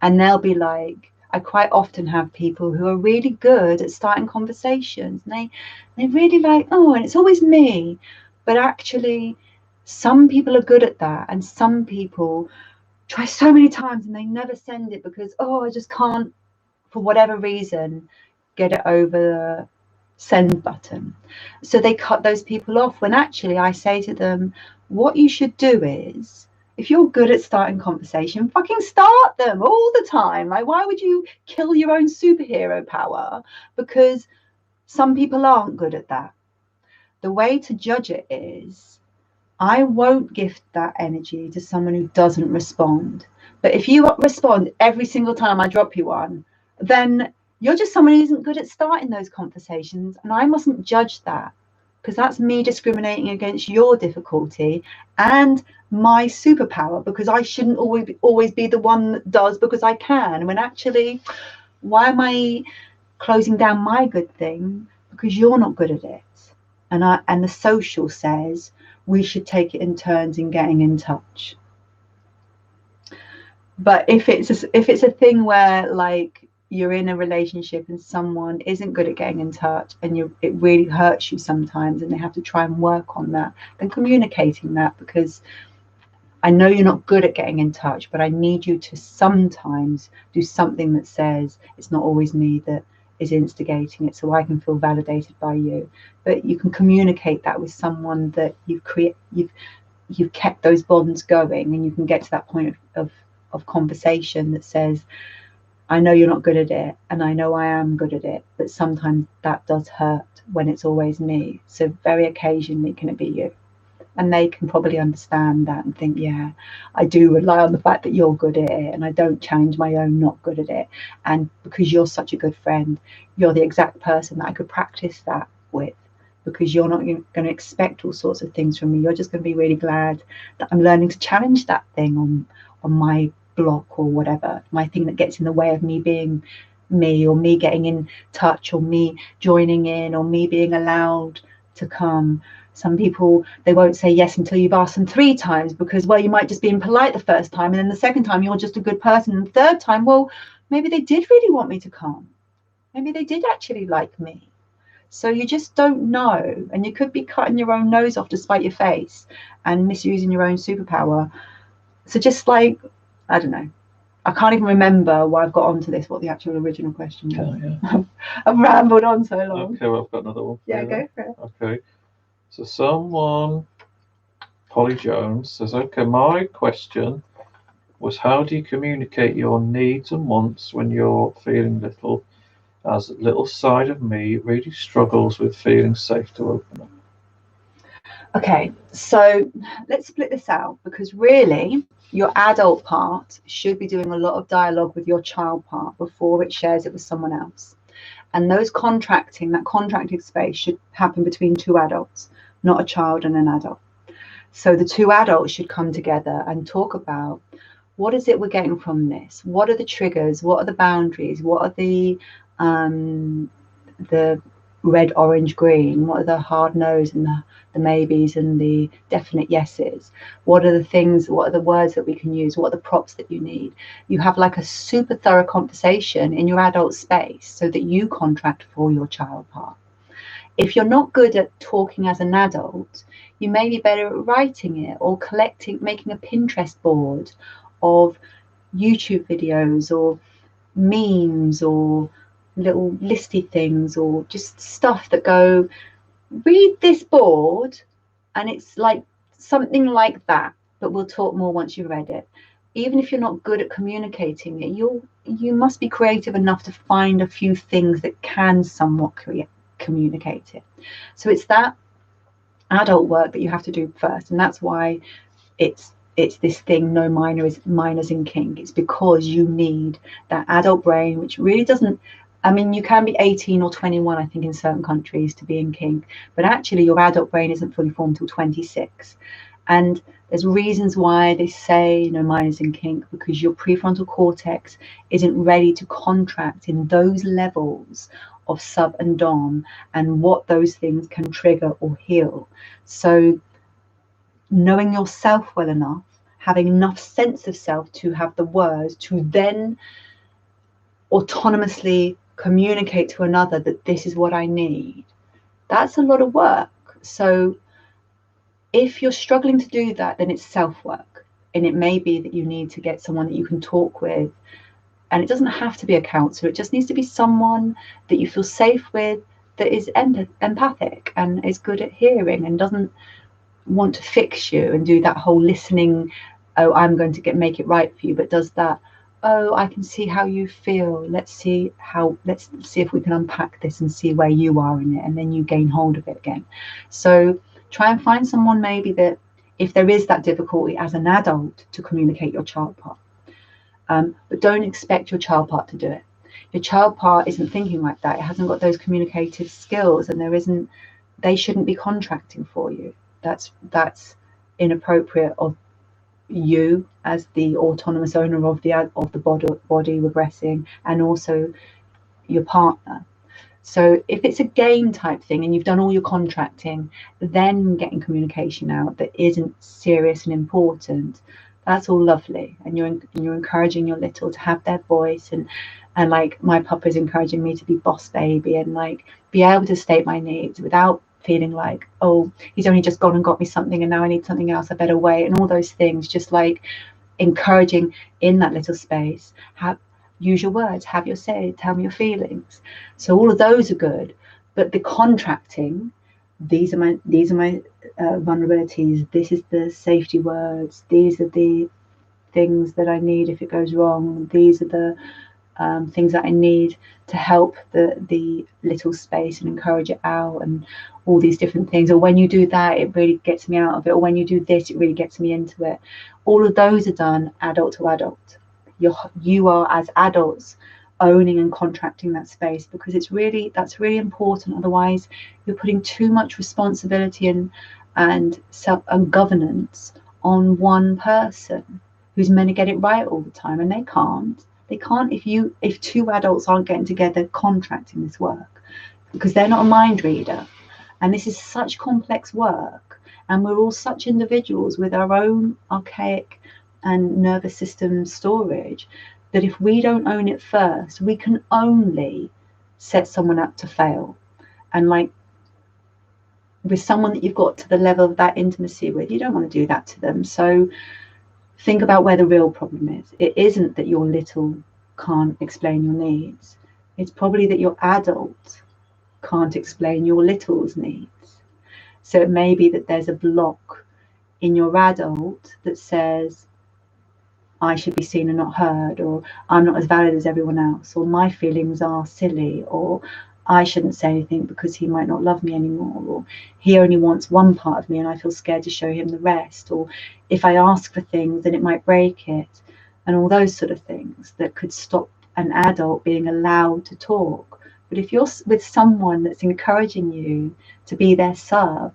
And they'll be like, I quite often have people who are really good at starting conversations, and they really like, oh, and it's always me. But actually, some people are good at that, and some people try so many times and they never send it because, oh, I just can't, for whatever reason, get it over the send button. So they cut those people off, when actually I say to them, what you should do is, if you're good at starting conversation, fucking start them all the time. Like, why would you kill your own superhero power? Because some people aren't good at that. The way to judge it is, I won't gift that energy to someone who doesn't respond. But if you respond every single time I drop you one, then you're just someone who isn't good at starting those conversations. And I mustn't judge that, because that's me discriminating against your difficulty and my superpower, because I shouldn't always be the one that does because I can, when actually, why am I closing down my good thing because you're not good at it? And the social says we should take it in turns in getting in touch. But if it's a thing where, like, you're in a relationship and someone isn't good at getting in touch and it really hurts you sometimes and they have to try and work on that, then communicating that, because I know you're not good at getting in touch, but I need you to sometimes do something that says it's not always me that is instigating it, so I can feel validated by you. But you can communicate that with someone that you've kept those bonds going, and you can get to that point of conversation that says, I know you're not good at it, and I know I am good at it, but sometimes that does hurt when it's always me. So very occasionally can it be you? And they can probably understand that and think, yeah, I do rely on the fact that you're good at it, and I don't challenge my own not good at it. And because you're such a good friend, you're the exact person that I could practice that with, because you're not going to expect all sorts of things from me. You're just going to be really glad that I'm learning to challenge that thing on my block or whatever, my thing that gets in the way of me being me, or me getting in touch, or me joining in, or me being allowed to come. Some people, they won't say yes until you've asked them 3 times, because, well, you might just be impolite the first time, and then the second time you're just a good person, and the third time, well, maybe they did really want me to come. Maybe they did actually like me. So you just don't know, and you could be cutting your own nose off to spite your face and misusing your own superpower. So just like, I don't know, I can't even remember why I've got onto this, what the actual original question was. Oh, yeah. I've rambled on so long. Okay, well, I've got another one. Yeah, go for it. Okay. So someone Holly Jones says, okay, my question was, how do you communicate your needs and wants when you're feeling little, as little side of me really struggles with feeling safe to open up? Okay, so let's split this out, because really your adult part should be doing a lot of dialogue with your child part before it shares it with someone else. And that contracting space should happen between two adults, not a child and an adult. So the two adults should come together and talk about, what is it we're getting from this? What are the triggers? What are the boundaries? What are the red, orange, green? What are the hard no's and the maybes and the definite yeses? What are the things, what are the words that we can use? What are the props that you need? You have like a super thorough conversation in your adult space so that you contract for your child part. If you're not good at talking as an adult, you may be better at writing it or making a Pinterest board of YouTube videos or memes or little listy things, or just stuff that go, read this board, and it's like something like that, but we'll talk more once you've read it. Even if you're not good at communicating it, you must be creative enough to find a few things that can somewhat communicate it. So it's that adult work that you have to do first, and that's why it's this thing, no minors in kink. It's because you need that adult brain, which really doesn't, I mean, you can be 18 or 21, I think, in certain countries to be in kink, but actually your adult brain isn't fully formed till 26. And there's reasons why they say no minors in kink, because your prefrontal cortex isn't ready to contract in those levels of sub and dom, and what those things can trigger or heal. So knowing yourself well enough, having enough sense of self to have the words to then autonomously communicate to another that this is what I need, that's a lot of work. So if you're struggling to do that, then it's self-work, and it may be that you need to get someone that you can talk with. And it doesn't have to be a counselor, it just needs to be someone that you feel safe with, that is empathic and is good at hearing and doesn't want to fix you and do that whole listening, oh, I'm going to make it right for you, but does that, oh, I can see how you feel, let's see if we can unpack this and see where you are in it, and then you gain hold of it again. So try and find someone, maybe, that if there is that difficulty as an adult to communicate your child part, but don't expect your child part to do it. Your child part isn't thinking like that, it hasn't got those communicative skills, and they shouldn't be contracting for you. That's inappropriate of you as the autonomous owner of the body regressing, and also your partner. So if it's a game type thing and you've done all your contracting, then getting communication out that isn't serious and important, that's all lovely, and you're encouraging your little to have their voice, and like my papa is encouraging me to be boss baby and like be able to state my needs without feeling like, oh, he's only just gone and got me something and now I need something else, I better wait, and all those things. Just like encouraging in that little space, use your words, have your say, tell me your feelings. So all of those are good, but the contracting, these are my vulnerabilities, this is the safety words, these are the things that I need if it goes wrong, these are the things that I need to help the little space and encourage it out, and all these different things. Or when you do that, it really gets me out of it, or when you do this, it really gets me into it. All of those are done adult to adult. You are, as adults, owning and contracting that space, because that's really important. Otherwise you're putting too much responsibility and governance on one person who's meant to get it right all the time, and they can't if two adults aren't getting together contracting this work, because they're not a mind reader. And this is such complex work, and we're all such individuals with our own archaic and nervous system storage, that if we don't own it first, we can only set someone up to fail. And like with someone that you've got to the level of that intimacy with, you don't want to do that to them. So think about where the real problem is. It isn't that your little can't explain your needs. It's probably that your adult can't explain your little's needs. So it may be that there's a block in your adult that says, I should be seen and not heard, or I'm not as valid as everyone else, or my feelings are silly, or I shouldn't say anything because he might not love me anymore, or he only wants one part of me and I feel scared to show him the rest, or if I ask for things then it might break it, and all those sort of things that could stop an adult being allowed to talk. But if you're with someone that's encouraging you to be their sub,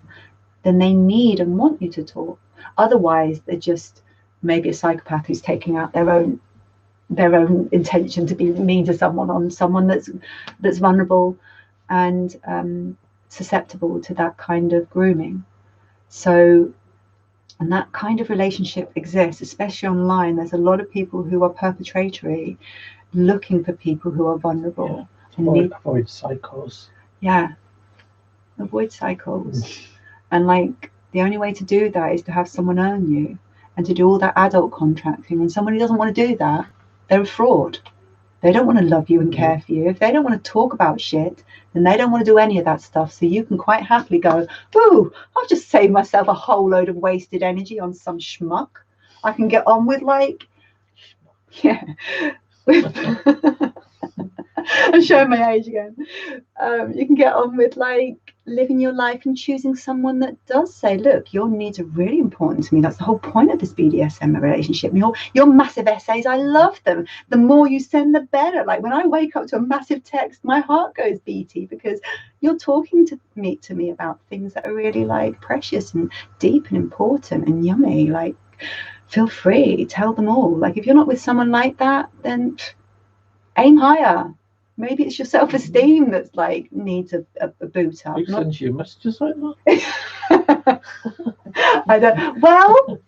then they need and want you to talk. Otherwise, they're just maybe a psychopath who's taking out their own intention to be mean to someone on someone that's vulnerable and susceptible to that kind of grooming. So, and that kind of relationship exists, especially online. There's a lot of people who are perpetratory, looking for people who are vulnerable. Yeah. Avoid cycles. Yeah, avoid cycles. And like the only way to do that is to have someone earn you and to do all that adult contracting. And somebody doesn't want to do that, they're a fraud. They don't want to love you and care for you. If they don't want to talk about shit, then they don't want to do any of that stuff. So you can quite happily go, ooh, I've just saved myself a whole load of wasted energy on some schmuck. I can get on with like, yeah. I'm showing my age again. You can get on with like living your life and choosing someone that does say, look, your needs are really important to me. That's the whole point of this BDSM relationship. Your massive essays, I love them. The more you send, the better. Like when I wake up to a massive text, my heart goes beaty because you're talking to me about things that are really like precious and deep and important and yummy. Like feel free, tell them all. Like if you're not with someone like that, then aim higher. Maybe it's your self-esteem that's like needs a boot up. You send you messages like that? I don't. Well,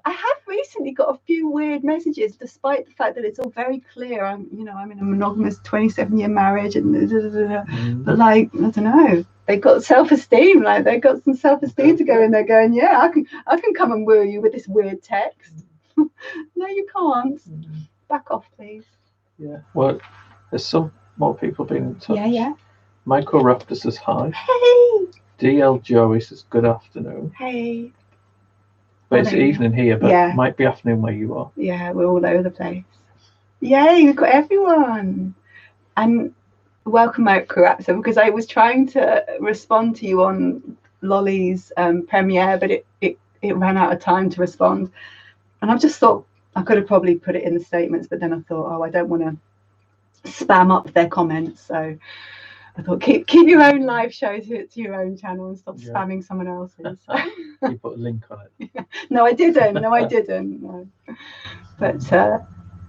I have recently got a few weird messages, despite the fact that it's all very clear. I'm in a monogamous 27-year marriage, and but like I don't know. They've got self-esteem. Like they've got some self-esteem to go in there, going, yeah, I can come and woo you with this weird text. No, you can't. Back off, please. Yeah. Well, there's some more people being in touch. Yeah. Michael Raptor says hi. Hey. DL Joey says good afternoon. Hey. But it's evening here, but it might be afternoon where you are. Yeah, we're all over the place. Yay, we've got everyone. And welcome out, Raptor, because I was trying to respond to you on Lolly's premiere, but it ran out of time to respond. And I've just thought I could have probably put it in the statements, but then I thought, I don't want to spam up their comments, so I thought keep your own live show to your own channel and stop spamming someone else's. You put a link on it. No, I didn't. No. But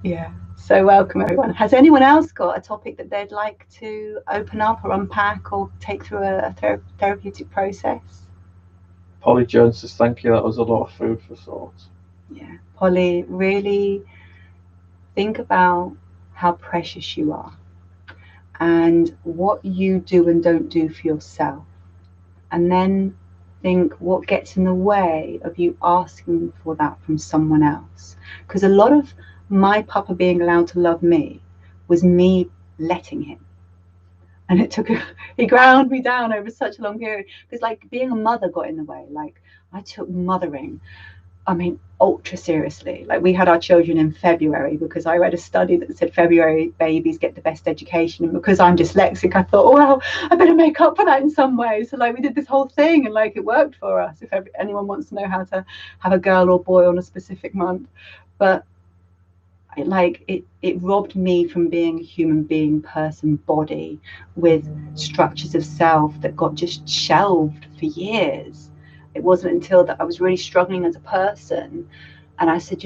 yeah, so welcome everyone. Has anyone else got a topic that they'd like to open up or unpack or take through a therapeutic process? Polly Jones says thank you, that was a lot of food for thought. Yeah, Polly, really think about how precious you are and what you do and don't do for yourself, and then think what gets in the way of you asking for that from someone else. Because a lot of my papa being allowed to love me was me letting him, and he ground me down over such a long period, because like being a mother got in the way. Like I took mothering, ultra seriously. Like we had our children in February because I read a study that said February babies get the best education, and because I'm dyslexic I thought, well, I better make up for that in some way. So like we did this whole thing and like it worked for us, if anyone wants to know how to have a girl or boy on a specific month. But it robbed me from being a human being, person, body with structures of self that got just shelved for years. It wasn't until that I was really struggling as a person, and I said,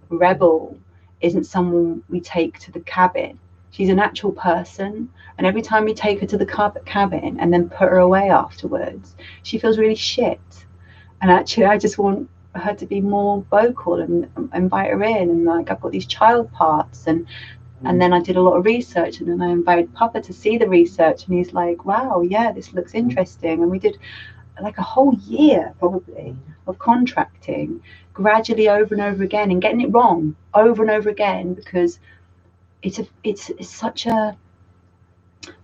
Rebel isn't someone we take to the cabin. She's an actual person, and every time we take her to the cabin and then put her away afterwards, she feels really shit. And actually, I just want her to be more vocal and invite her in. And like I've got these child parts, and then I did a lot of research, and then I invited Papa to see the research, and he's like, wow, yeah, this looks interesting. And we did like a whole year probably of contracting gradually over and over again, and getting it wrong over and over again, because it's such a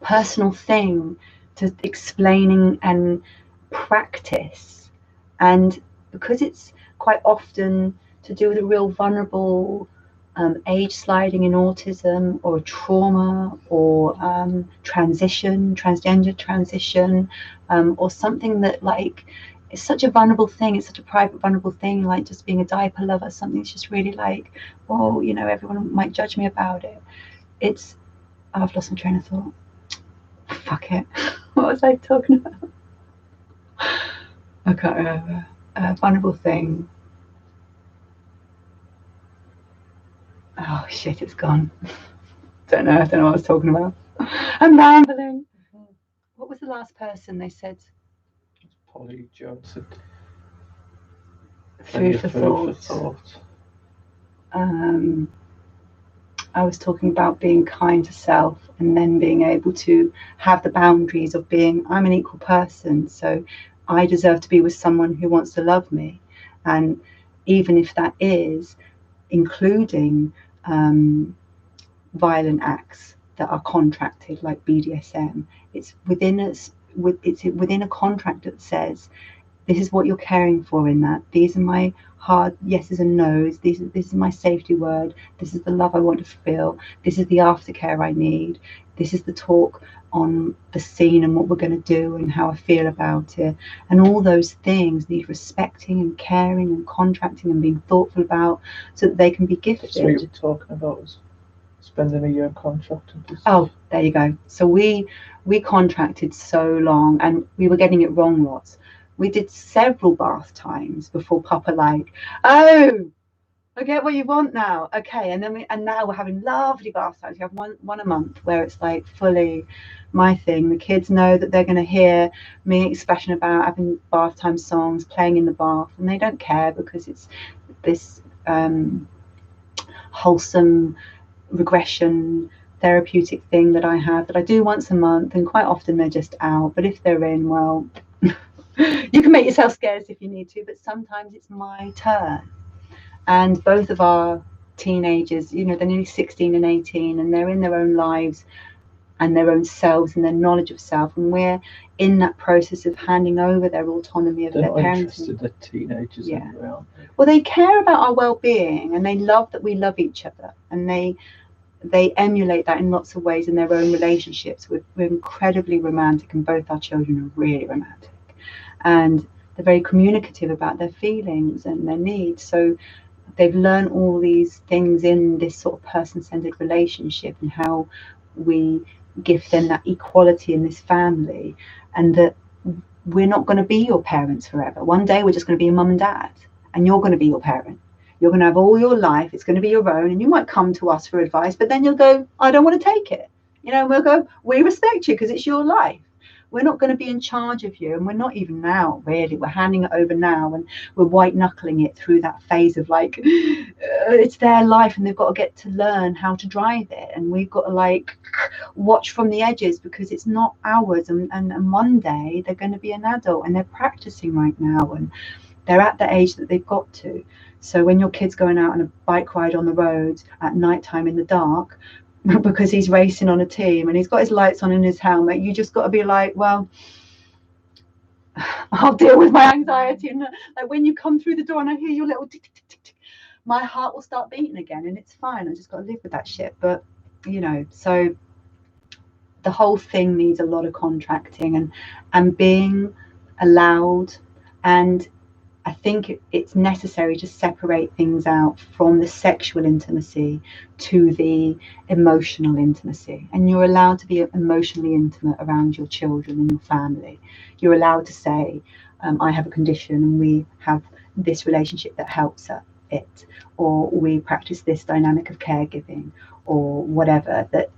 personal thing to explaining and practice. And because it's quite often to do with a real vulnerable age sliding in autism, or a trauma, or transgender transition, or something that like it's such a vulnerable thing, it's such a private vulnerable thing, like just being a diaper lover, something that's just really like, oh, you know, everyone might judge me about it. It's, oh, I've lost my train of thought. Fuck it. What was I talking about? I can't remember. A vulnerable thing. Oh shit, it's gone. I don't know what I was talking about. I'm rambling. What was the last person they said? Polly Jones said, Food for thought. I was talking about being kind to self, and then being able to have the boundaries of being, I'm an equal person, so I deserve to be with someone who wants to love me. And even if that is including violent acts that are contracted, like BDSM, it's within a contract that says, this is what you're caring for in that. These are my hard yeses and nos. This is my safety word. This is the love I want to feel. This is the aftercare I need. This is the talk on the scene and what we're going to do and how I feel about it. And all those things need respecting and caring and contracting and being thoughtful about, so that they can be gifted. So what you're talking about is spending a year contracting. Oh, there you go. So we contracted so long, and we were getting it wrong lots. We did several bath times before Papa like, oh, I get what you want now. Okay, and now we're having lovely bath times. We have one a month where it's like fully my thing. The kids know that they're going to hear me expression about having bath time songs playing in the bath, and they don't care, because it's this wholesome regression therapeutic thing that I have, that I do once a month, and quite often they're just out. But if they're in, well, you can make yourself scarce if you need to, but sometimes it's my turn. And both of our teenagers, you know, they're nearly 16 and 18, and they're in their own lives and their own selves and their knowledge of self, and we're in that process of handing over their autonomy of They're their not parenting. interested, they're teenagers anyway, aren't they? Well, they care about our well-being, and they love that we love each other, and they emulate that in lots of ways in their own relationships. We're incredibly romantic, and both our children are really romantic, and they're very communicative about their feelings and their needs. So they've learned all these things in this sort of person-centered relationship, and how we give them that equality in this family, and that we're not going to be your parents forever. One day we're just going to be your mum and dad, and you're going to be your parent. You're going to have all your life. It's going to be your own, and you might come to us for advice, but then you'll go, I don't want to take it. You know, and we'll go, we respect you because it's your life. We're not going to be in charge of you, and we're not even now, really. We're handing it over now, and we're white knuckling it through that phase of like, it's their life, and they've got to get to learn how to drive it, and we've got to like watch from the edges, because it's not ours. And one day they're going to be an adult, and they're practicing right now, and they're at the age that they've got to. So when your kid's going out on a bike ride on the road at nighttime in the dark, because he's racing on a team and he's got his lights on and his helmet, you just got to be like, well, I'll deal with my anxiety. And like when you come through the door and I hear your little tick, tick, tick, tick, tick, my heart will start beating again, and it's fine. I just got to live with that shit. But you know, so the whole thing needs a lot of contracting and being allowed. And I think it's necessary to separate things out from the sexual intimacy to the emotional intimacy. And you're allowed to be emotionally intimate around your children and your family. You're allowed to say, I have a condition and we have this relationship that helps it, or we practice this dynamic of caregiving, or whatever, that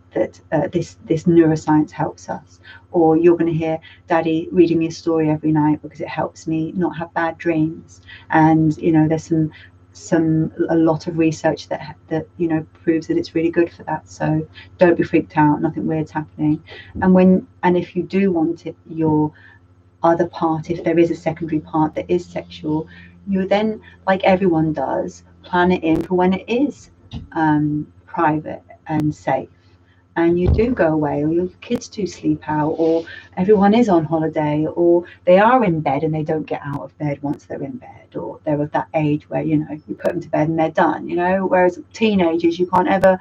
this neuroscience helps us. Or you're going to hear Daddy reading me a story every night because it helps me not have bad dreams. And you know, there's a lot of research that you know proves that it's really good for that. So don't be freaked out, nothing weird's happening. And if you do want it, your other part, if there is a secondary part that is sexual, you then, like everyone does, plan it in for when it is private and safe. and you do go away, or your kids do sleep out, or everyone is on holiday, or they are in bed and they don't get out of bed once they're in bed, or they're of that age where, you put them to bed and they're done, whereas teenagers, you can't ever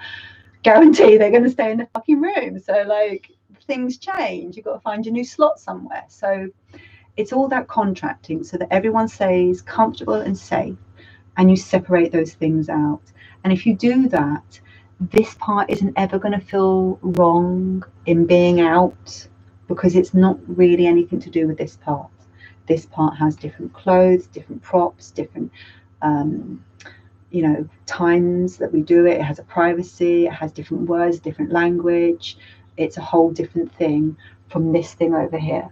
guarantee they're going to stay in the fucking room. So like, things change, you've got to find your new slot somewhere. So it's all that contracting so that everyone stays comfortable and safe, and you separate those things out. And if you do that, this part isn't ever going to feel wrong in being out, because it's not really anything to do with this part. This part has different clothes, different props, different times that we do it. It has a privacy, it has different words, different language. It's a whole different thing from this thing over here.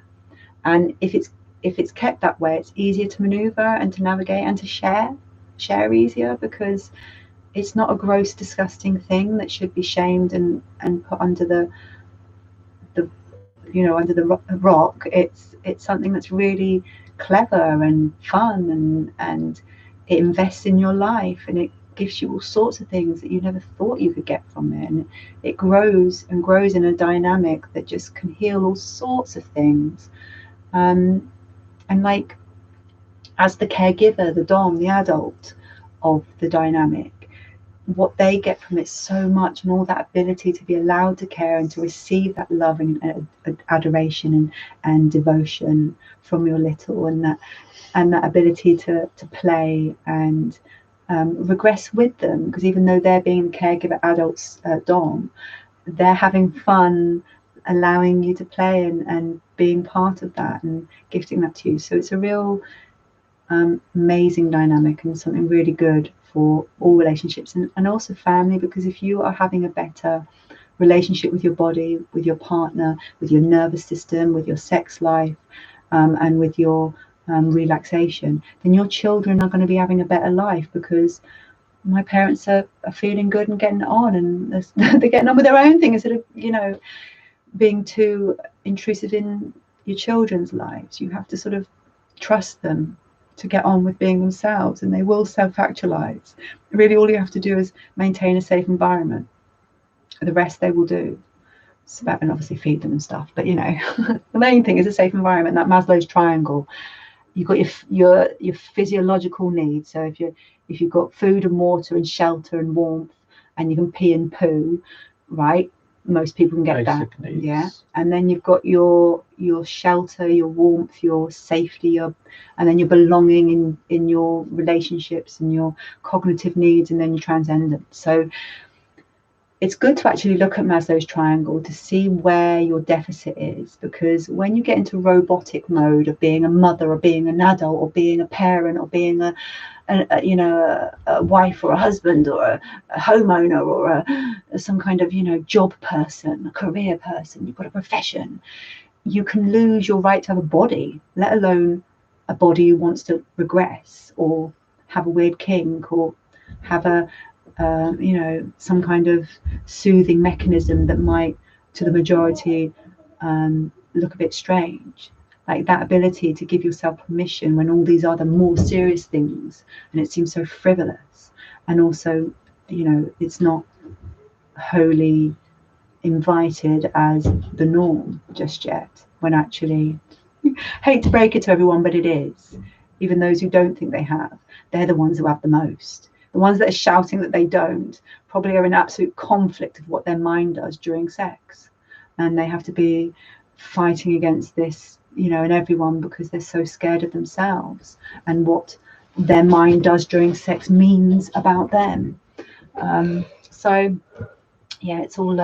And if it's kept that way, it's easier to maneuver and to navigate and to share easier, because it's not a gross, disgusting thing that should be shamed and put under the under the rock. It's something that's really clever and fun, and it invests in your life, and it gives you all sorts of things that you never thought you could get from it, and it grows and grows in a dynamic that just can heal all sorts of things. And like, as the caregiver, the dom, the adult of the dynamic, what they get from it so much, and all that ability to be allowed to care and to receive that love and adoration and devotion from your little, and that ability to play and regress with them, because even though they're being the caregiver adults dom, they're having fun, allowing you to play and being part of that and gifting that to you. So it's a real amazing dynamic, and something really good for all relationships, and also family, because if you are having a better relationship with your body, with your partner, with your nervous system, with your sex life, and with your relaxation, then your children are going to be having a better life, because my parents are feeling good and getting on, and they're getting on with their own thing, instead of being too intrusive in your children's lives. You have to sort of trust them to get on with being themselves, and they will self-actualize. Really, all you have to do is maintain a safe environment. The rest they will do. It's about, and obviously feed them and stuff, but the main thing is a safe environment. That Maslow's triangle. You've got your physiological needs. So if you've got food and water and shelter and warmth, and you can pee and poo, right? Most people can get Basic that. needs. Yeah. And then you've got your shelter, your warmth, your safety, and then your belonging in your relationships and your cognitive needs, and then your transcendence. So it's good to actually look at Maslow's triangle to see where your deficit is, because when you get into robotic mode of being a mother, or being an adult, or being a parent, or being a wife, or a husband, or a homeowner, or some kind of job person, a career person, you've got a profession, you can lose your right to have a body, let alone a body who wants to regress, or have a weird kink, or have a some kind of soothing mechanism that might, to the majority, look a bit strange. Like that ability to give yourself permission when all these other more serious things, and it seems so frivolous, and also it's not wholly invited as the norm just yet, when actually, hate to break it to everyone, but it is. Even those who don't think they have, they're the ones who have the most. The ones that are shouting that they don't probably are in absolute conflict of what their mind does during sex, and they have to be fighting against this, in everyone, because they're so scared of themselves and what their mind does during sex means about them. So yeah, it's all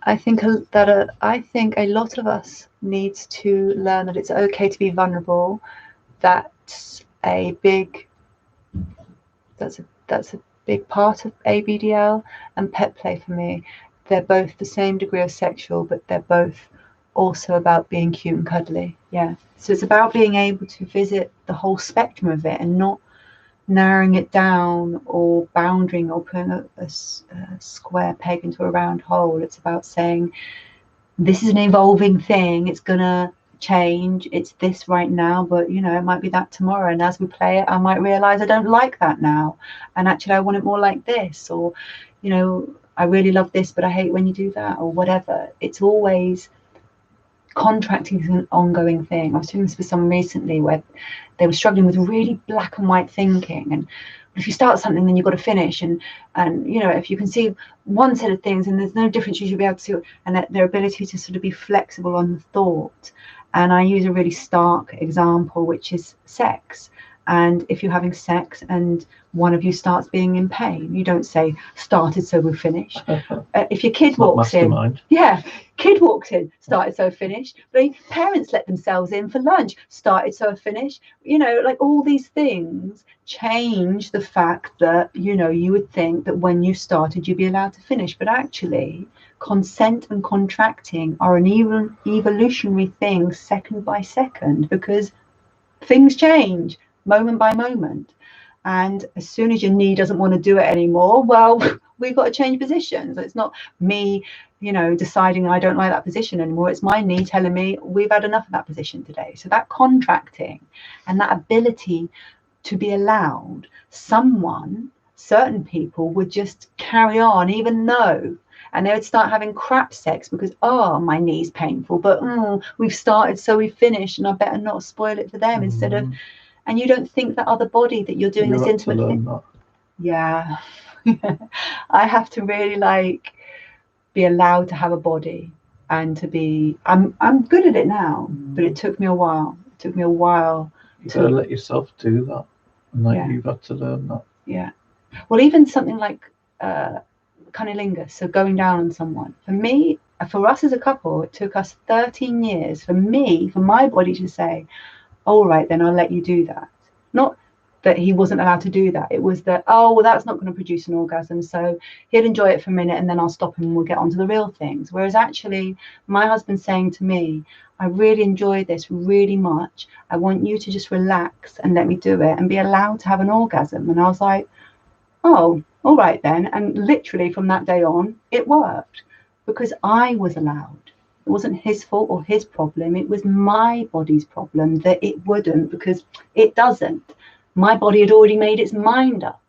I think a lot of us needs to learn that it's okay to be vulnerable. That's a big part of ABDL and pet play for me. They're both the same degree of sexual, but they're both also about being cute and cuddly. Yeah. So it's about being able to visit the whole spectrum of it, and not narrowing it down, or bounding, or putting a square peg into a round hole. It's about saying, this is an evolving thing. It's gonna change. It's this right now, but it might be that tomorrow, and as we play it, I might realize I don't like that now, and actually I want it more like this, or I really love this, but I hate when you do that, or whatever. It's always, contracting is an ongoing thing. I was doing this with someone recently where they were struggling with really black and white thinking, and if you start something, then you've got to finish, and you know, if you can see one set of things and there's no difference, you should be able to see, and their ability to sort of be flexible on the thought. And I use a really stark example, which is sex. And if you're having sex and one of you starts being in pain, you don't say, started so we'll finish. If your kid walks in, kid walks in, started so finish. But parents let themselves in for lunch, started so finish. You know, like all these things change the fact that, you know, you would think that when you started, you'd be allowed to finish. But actually, consent and contracting are an evolutionary thing, second by second, because things change moment by moment. And as soon as your knee doesn't want to do it anymore, well, we've got to change positions. It's not me, you know, deciding I don't like that position anymore. It's my knee telling me we've had enough of that position today. So that contracting and that ability to be allowed, certain people would just carry on, even though, and they would start having crap sex because, oh, my knee's painful, but we've started so we've finished, and I better not spoil it for them. Instead of, and you don't think that other body that you're doing this intimate thing. Yeah. I have to really like be allowed to have a body and to be, I'm good at it now, but it took me a while. You gotta let yourself do that, and you've had to learn that. Yeah. Well, even something like cunnilingus, so going down on someone. For us as a couple, it took us 13 years for my body to say, all right, then I'll let you do that. Not that he wasn't allowed to do that. It was that, oh, well, that's not going to produce an orgasm, so he'll enjoy it for a minute and then I'll stop him and we'll get on to the real things. Whereas actually, my husband saying to me, I really enjoy this really much. I want you to just relax and let me do it and be allowed to have an orgasm. And I was like, oh, all right then. And literally from that day on, it worked because I was allowed. It wasn't his fault or his problem. It was my body's problem that it wouldn't, because it doesn't. My body had already made its mind up,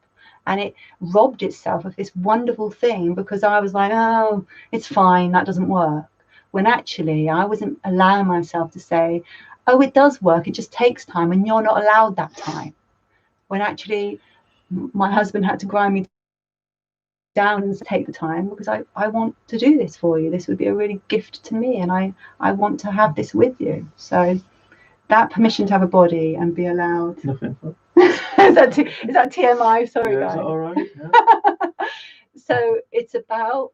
and it robbed itself of this wonderful thing because I was like, oh, it's fine, that doesn't work. When actually I wasn't allowing myself to say, oh, it does work, it just takes time and you're not allowed that time. When actually my husband had to grind me down and take the time because I want to do this for you. This would be a really gift to me, and I want to have this with you. So that permission to have a body and be allowed. Nothing. Is that TMI? Sorry, guys. Is that all right? Yeah. So it's about,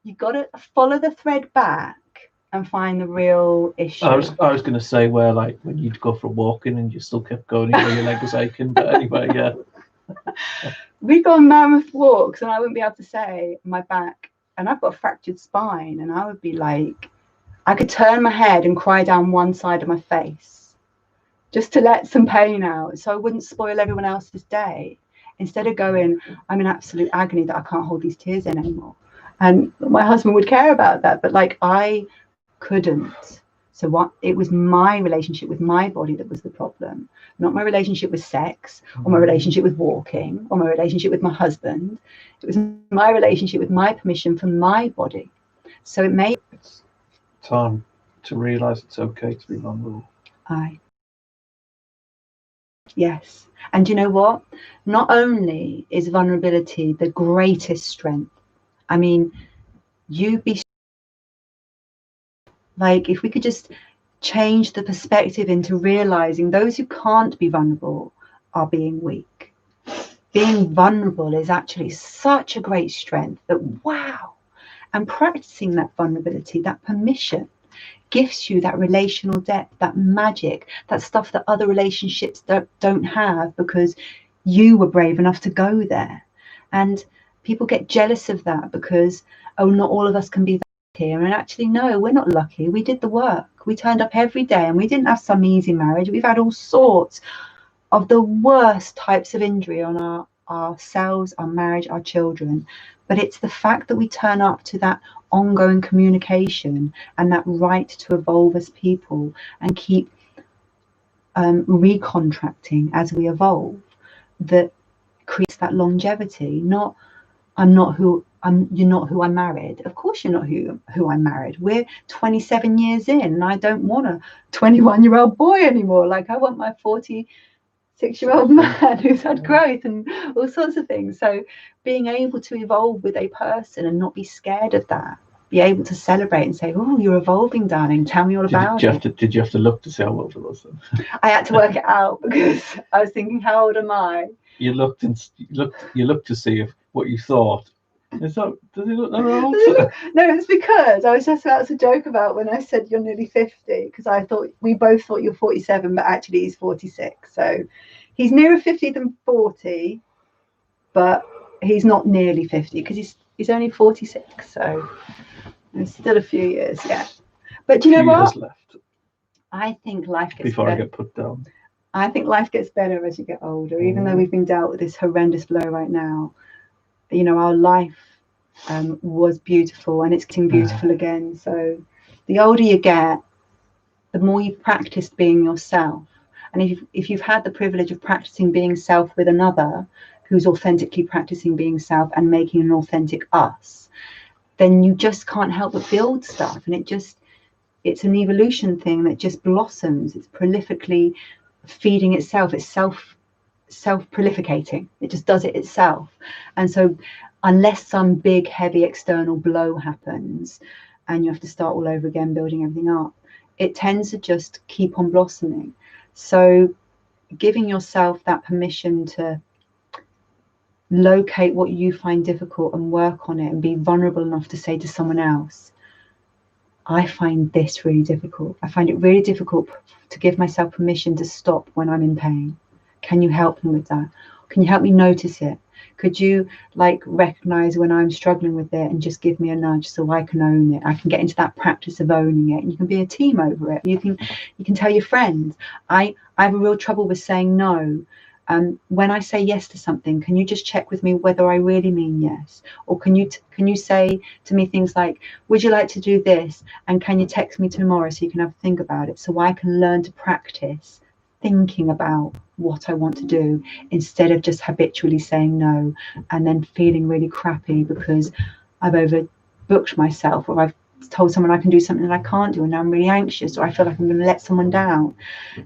you got to follow the thread back and find the real issue. I was going to say where, like, when you'd go for a walk-in and you still kept going, even though your leg was aching. But anyway, yeah. We'd go on mammoth walks and I wouldn't be able to say my back, and I've got a fractured spine, and I would be like, I could turn my head and cry down one side of my face just to let some pain out so I wouldn't spoil everyone else's day, instead of going, I'm in absolute agony that I can't hold these tears in anymore. And my husband would care about that, but like I couldn't. So it was my relationship with my body that was the problem, not my relationship with sex or my relationship with walking or my relationship with my husband. It was my relationship with my permission for my body. So it made it's time to realize it's okay to be vulnerable. Yes. And you know what? Not only is vulnerability the greatest strength, I mean, like, if we could just change the perspective into realizing those who can't be vulnerable are being weak. Being vulnerable is actually such a great strength that, wow. And practicing that vulnerability, that permission, gives you that relational depth, that magic, that stuff that other relationships don't have because you were brave enough to go there. And people get jealous of that because, oh, not all of us can be that here. And actually, no, we're not lucky. We did the work. We turned up every day, and we didn't have some easy marriage. We've had all sorts of the worst types of injury on ourselves, our marriage, our children. But it's the fact that we turn up to that ongoing communication and that right to evolve as people and keep recontracting as we evolve that creates that longevity. Not, I'm not who you're not who I married. Of course you're not who I married. We're 27 years in, and I don't want a 21-year-old boy anymore. Like, I want my 46-year-old man who's had growth and all sorts of things. So being able to evolve with a person and not be scared of that, be able to celebrate and say, oh, you're evolving, darling, tell me all about it. Did you have to look to see how old it was then? I had to work it out, because I was thinking, how old am I? You looked to see if what you thought. Does he look that old? No, it's because I was just about to joke about when I said you're nearly 50, because I thought we both thought you're 47, but actually he's 46. So he's nearer 50 than 40, but he's not nearly 50 because he's only 46. So there's still a few years yet. But do you know what? Left. I think life gets before better. I get put down. I think life gets better as you get older, even though we've been dealt with this horrendous blow right now. You know, our life was beautiful, and it's getting beautiful again. So the older you get, the more you've practiced being yourself. And if you've had the privilege of practicing being self with another who's authentically practicing being self and making an authentic us, then you just can't help but build stuff. And it's an evolution thing that just blossoms. It's prolifically feeding itself. It's self-prolificating. It just does it itself. And so unless some big, heavy external blow happens and you have to start all over again, building everything up, it tends to just keep on blossoming. So giving yourself that permission to locate what you find difficult and work on it, and be vulnerable enough to say to someone else, I find this really difficult. I find it really difficult to give myself permission to stop when I'm in pain. Can you help me with that? Can you help me notice it? Could you recognize when I'm struggling with it and just give me a nudge so I can own it? I can get into that practice of owning it, and you can be a team over it. You can tell your friends, I have a real trouble with saying no. When I say yes to something, can you just check with me whether I really mean yes? Or can you say to me things like, would you like to do this? And can you text me tomorrow so you can have a think about it, so I can learn to practice thinking about what I want to do instead of just habitually saying no and then feeling really crappy because I've overbooked myself, or I've told someone I can do something that I can't do, and now I'm really anxious, or I feel like I'm going to let someone down.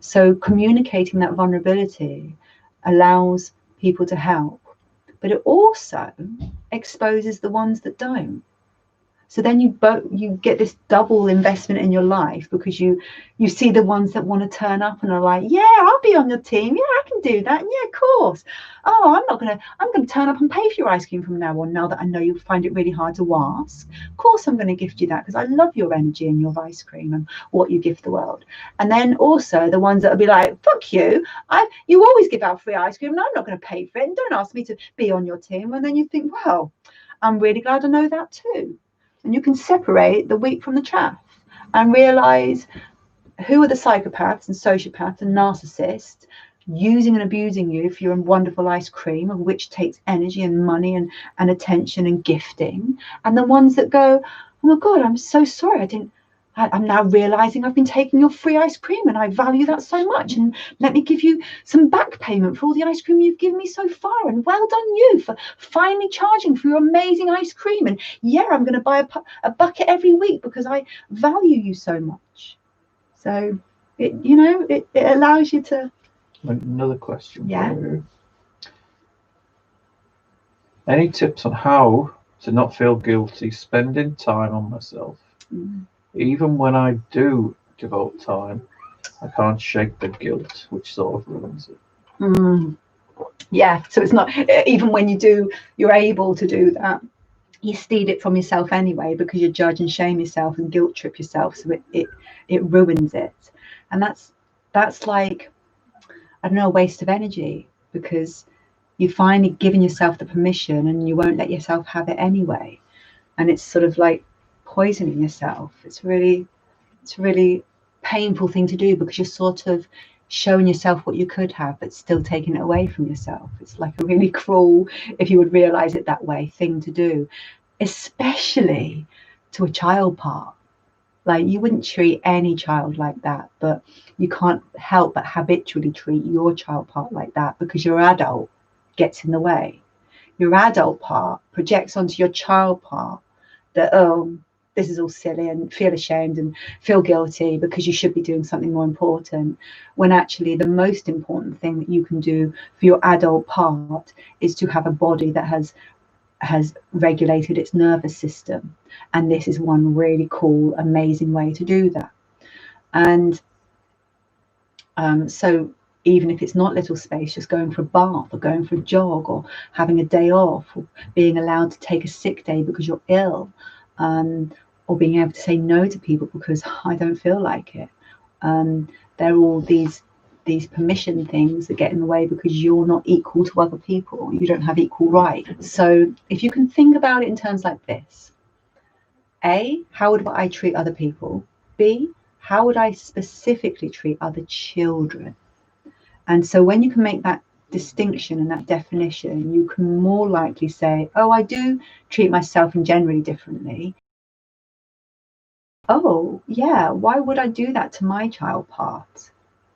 So communicating that vulnerability allows people to help, but it also exposes the ones that don't. So then you get this double investment in your life, because you see the ones that want to turn up and are like, yeah, I'll be on your team. Yeah, I can do that. Yeah, of course. Oh, I'm going to turn up and pay for your ice cream from now on, now that I know you'll find it really hard to ask. Of course, I'm going to gift you that because I love your energy and your ice cream and what you give the world. And then also the ones that will be like, fuck you. You always give out free ice cream and I'm not going to pay for it. And don't ask me to be on your team. And then you think, well, I'm really glad I know that too. And you can separate the wheat from the chaff and realize who are the psychopaths and sociopaths and narcissists using and abusing you for your wonderful ice cream, of which takes energy and money and attention and gifting, and the ones that go, oh my God, I'm so sorry, I'm now realizing I've been taking your free ice cream and I value that so much, and let me give you some back payment for all the ice cream you've given me so far, and well done you for finally charging for your amazing ice cream, and yeah, I'm going to buy a bucket every week because I value you so much. So it allows you to. Another question. Yeah. Any tips on how to not feel guilty spending time on myself? Even when I do devote time, I can't shake the guilt, which sort of ruins it. Yeah, so it's not, even when you're able to do that, you steal it from yourself anyway, because you judge and shame yourself and guilt trip yourself, so it ruins it. And that's like, I don't know, a waste of energy, because you've finally given yourself the permission and you won't let yourself have it anyway. And it's sort of like poisoning yourself. It's a really painful thing to do, because you're sort of showing yourself what you could have but still taking it away from yourself. It's like a really cruel, if you would realize it that way, thing to do, especially to a child part. Like, you wouldn't treat any child like that, but you can't help but habitually treat your child part like that, because your adult gets in the way. your adult part projects onto your child part that, oh, this is all silly, and feel ashamed and feel guilty because you should be doing something more important, when actually the most important thing that you can do for your adult part is to have a body that has regulated its nervous system. And this is one really cool, amazing way to do that. And so even if it's not little space, just going for a bath or going for a jog or having a day off or being allowed to take a sick day because you're ill, or being able to say no to people because I don't feel like it. They're all these permission things that get in the way because you're not equal to other people. You don't have equal rights. So if you can think about it in terms like this: A, how would I treat other people? B, how would I specifically treat other children? And so when you can make that distinction and that definition, you can more likely say, oh, I do treat myself and generally differently. Oh, yeah, why would I do that to my child part?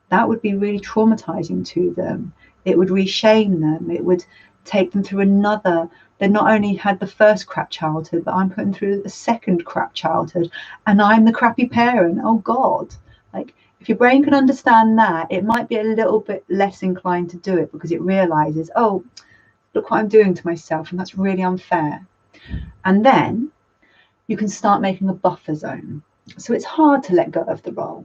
That would be really traumatizing to them. It would reshame them. It would take them through another. They not only had the first crap childhood, but I'm putting through the second crap childhood, and I'm the crappy parent. Oh God. Like, if your brain can understand that, it might be a little bit less inclined to do it because it realizes, oh, look what I'm doing to myself, and that's really unfair. And then you can start making a buffer zone. So it's hard to let go of the role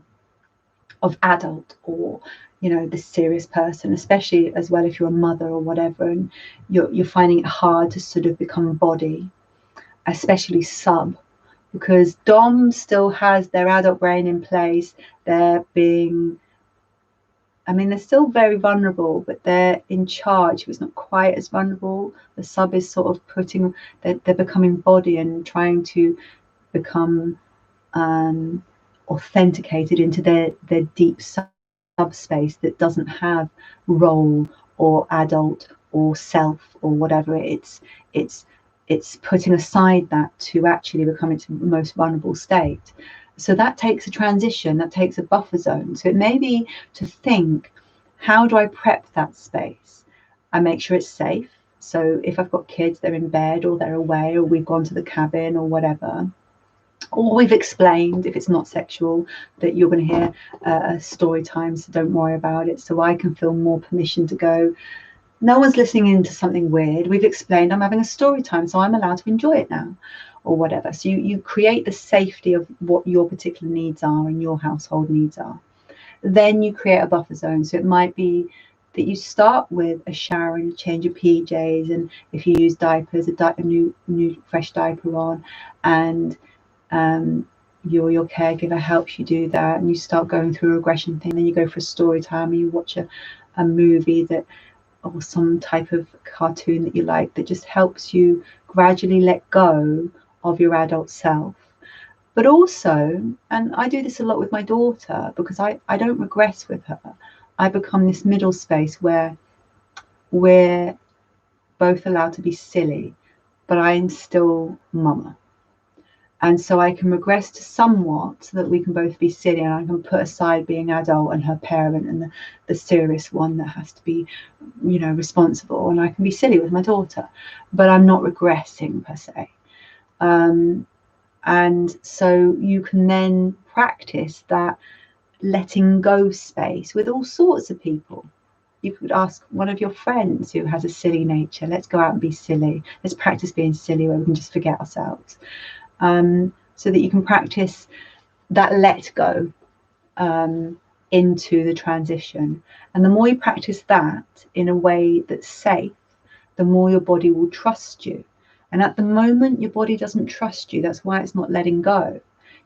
of adult or, you know, the serious person, especially as well if you're a mother or whatever, and you're finding it hard to sort of become body, especially sub, because Dom still has their adult brain in place. They're still very vulnerable, but they're in charge. It's not quite as vulnerable. The sub is sort of they're becoming body and trying to become authenticated into their deep subspace that doesn't have role or adult or self or whatever. It's putting aside that to actually become its most vulnerable state. So that takes a transition, that takes a buffer zone. So it may be to think, how do I prep that space? I make sure it's safe. So if I've got kids, they're in bed or they're away or we've gone to the cabin or whatever, or we've explained, if it's not sexual, that you're going to hear a story time, so don't worry about it. So I can feel more permission to go, no one's listening into something weird. We've explained I'm having a story time, so I'm allowed to enjoy it now, or whatever. So you create the safety of what your particular needs are and your household needs are. Then you create a buffer zone. So it might be that you start with a shower and you change your PJs, and if you use diapers, a new fresh diaper on, and your caregiver helps you do that, and you start going through a regression thing. Then you go for a story time and you watch a movie that, or some type of cartoon that you like, that just helps you gradually let go of your adult self. But also, and I do this a lot with my daughter, because I don't regress with her. I become this middle space where we're both allowed to be silly, but I am still mama. And so I can regress to somewhat so that we can both be silly, and I can put aside being adult and her parent and the serious one that has to be, you know, responsible, and I can be silly with my daughter, but I'm not regressing per se. And so you can then practice that letting go space with all sorts of people. You could ask one of your friends who has a silly nature, let's go out and be silly. Let's practice being silly where we can just forget ourselves. So that you can practice that let go into the transition. And the more you practice that in a way that's safe, the more your body will trust you. And at the moment, your body doesn't trust you. That's why it's not letting go.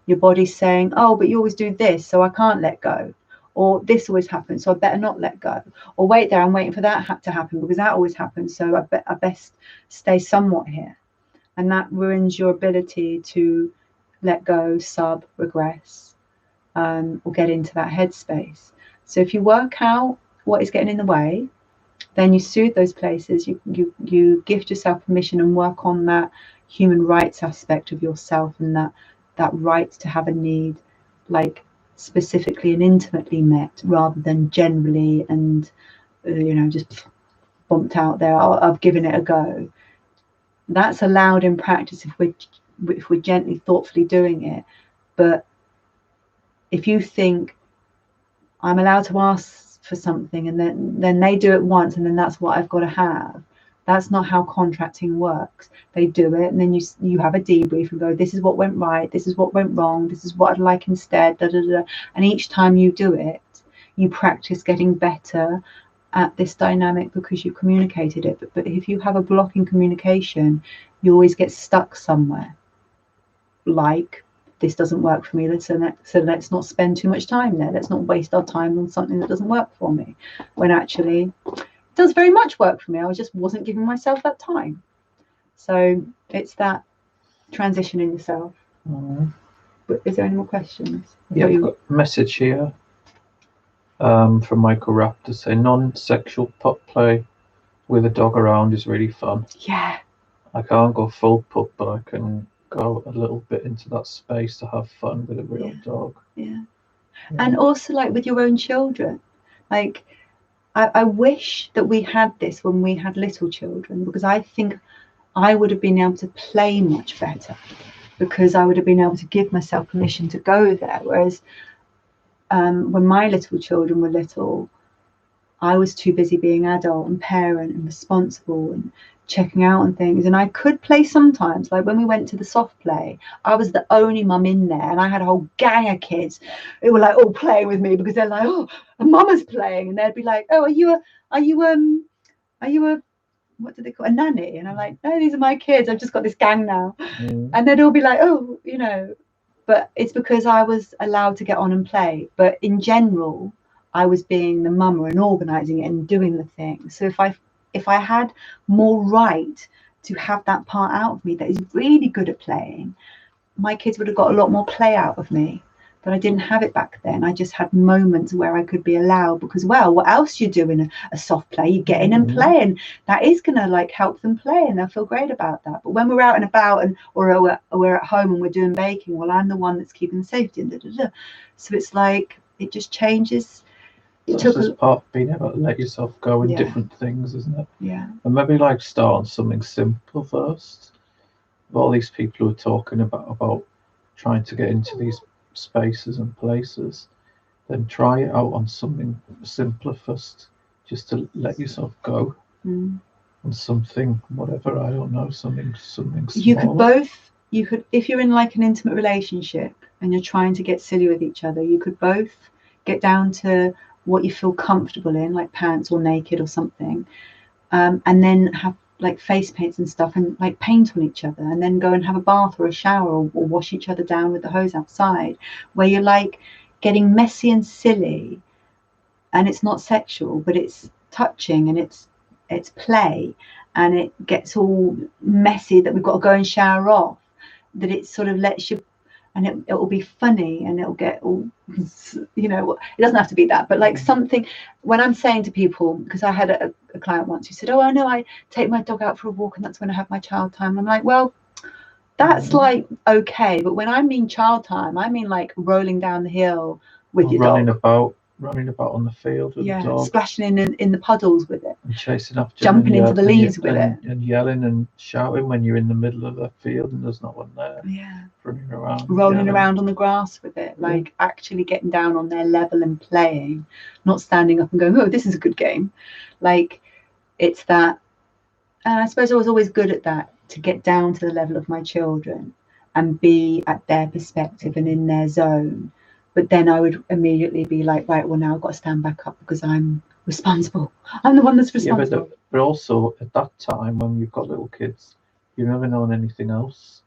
Your body's saying, oh, but you always do this, so I can't let go. Or this always happens, so I better not let go. Or wait there, I'm waiting for that to happen because that always happens, so I best stay somewhat here. And that ruins your ability to let go, sub, regress, or get into that headspace. So if you work out what is getting in the way, then you soothe those places, you gift yourself permission and work on that human rights aspect of yourself, and that right to have a need, like specifically and intimately met, rather than generally and, you know, just bumped out there. I've given it a go. That's allowed in practice if we're gently, thoughtfully doing it. But if you think I'm allowed to ask for something and then they do it once and then that's what I've got to have, that's not how contracting works. They do it and then you have a debrief and go, this is what went right, this is what went wrong, this is what I'd like instead, da, da, da. And each time you do it, you practice getting better at this dynamic because you communicated it. But if you have a block in communication, you always get stuck somewhere. Like, this doesn't work for me, so let's not spend too much time there. Let's not waste our time on something that doesn't work for me. When actually, it does very much work for me. I just wasn't giving myself that time. So it's that transition in yourself. But is there any more questions? Yeah, I've got a message here from Michael Raptor saying non-sexual pup play with a dog around is really fun. Yeah. I can't go full pup, but I can go a little bit into that space to have fun with a real dog. Yeah. And also, like, with your own children, like, I wish that we had this when we had little children, because I think I would have been able to play much better, because I would have been able to give myself permission to go there. Whereas when my little children were little, I was too busy being adult and parent and responsible and checking out on things. And I could play sometimes. Like when we went to the soft play, I was the only mum in there, and I had a whole gang of kids who were like all playing with me because they're like, oh, a mama's playing, and they'd be like, oh, are you a what do they call a nanny? And I'm like, no, these are my kids. I've just got this gang now. And they'd all be like, oh, you know. But it's because I was allowed to get on and play. But in general, I was being the mama and organising it and doing the thing. So if I had more right to have that part out of me that is really good at playing, my kids would have got a lot more play out of me. But I didn't have it back then. I just had moments where I could be allowed, because, well, what else you do in a soft play? You get in and play, and that is going to like help them play, and they'll feel great about that. But when we're out and about or we're at home and we're doing baking, well, I'm the one that's keeping safety and so it's like it just changes. It's just part of being able to let yourself go in different things, isn't it? Yeah. And maybe like start on something simple first. All these people who are talking about trying to get into these spaces and places, then try it out on something simpler first, just to let yourself go on something, whatever, I don't know, something smaller. You could if you're in like an intimate relationship and you're trying to get silly with each other, you could both get down to what you feel comfortable in, like pants or naked or something, and then have like face paints and stuff and like paint on each other, and then go and have a bath or a shower or wash each other down with the hose outside, where you're like getting messy and silly, and it's not sexual, but it's touching and it's play, and it gets all messy that we've got to go and shower off, that it sort of lets you, and it will be funny, and it'll get all, you know, it doesn't have to be that, but like something. When I'm saying to people, because I had a client once who said, oh, I know, I take my dog out for a walk and that's when I have my child time. I'm like, well, that's like okay, but when I mean child time, I mean like rolling down the hill with your dog, running about on the field with the dog, splashing in the puddles with it, and chasing after jumping into the leaves with it, and yelling and shouting when you're in the middle of the field and there's no one there. Running around, rolling around on the grass with it, like actually getting down on their level and playing, not standing up and going, oh, this is a good game. Like, it's that. And I suppose I was always good at that, to get down to the level of my children and be at their perspective and in their zone. But then I would immediately be like, right, well, now I've got to stand back up because I'm responsible. I'm the one that's responsible. But also at that time, when you've got little kids, you've never known anything else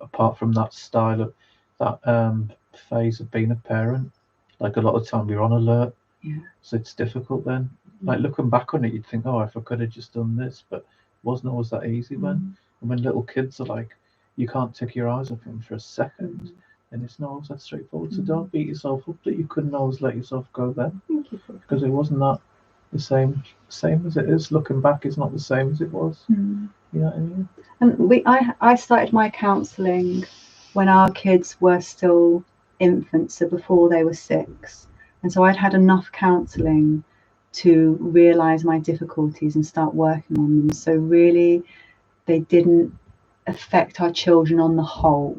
apart from that style of that phase of being a parent. Like a lot of the time you're on alert. So it's difficult then. Like looking back on it, you'd think, oh, if I could have just done this, but it wasn't always that easy when little kids are like, you can't take your eyes off them for a second. And it's not always that straightforward. So don't beat yourself up that you couldn't always let yourself go then, because it wasn't that the same as it is. Looking back, it's not the same as it was. You know what I mean? And I started my counselling when our kids were still infants, so before they were 6, and so I'd had enough counselling to realize my difficulties and start working on them. So really, they didn't affect our children on the whole,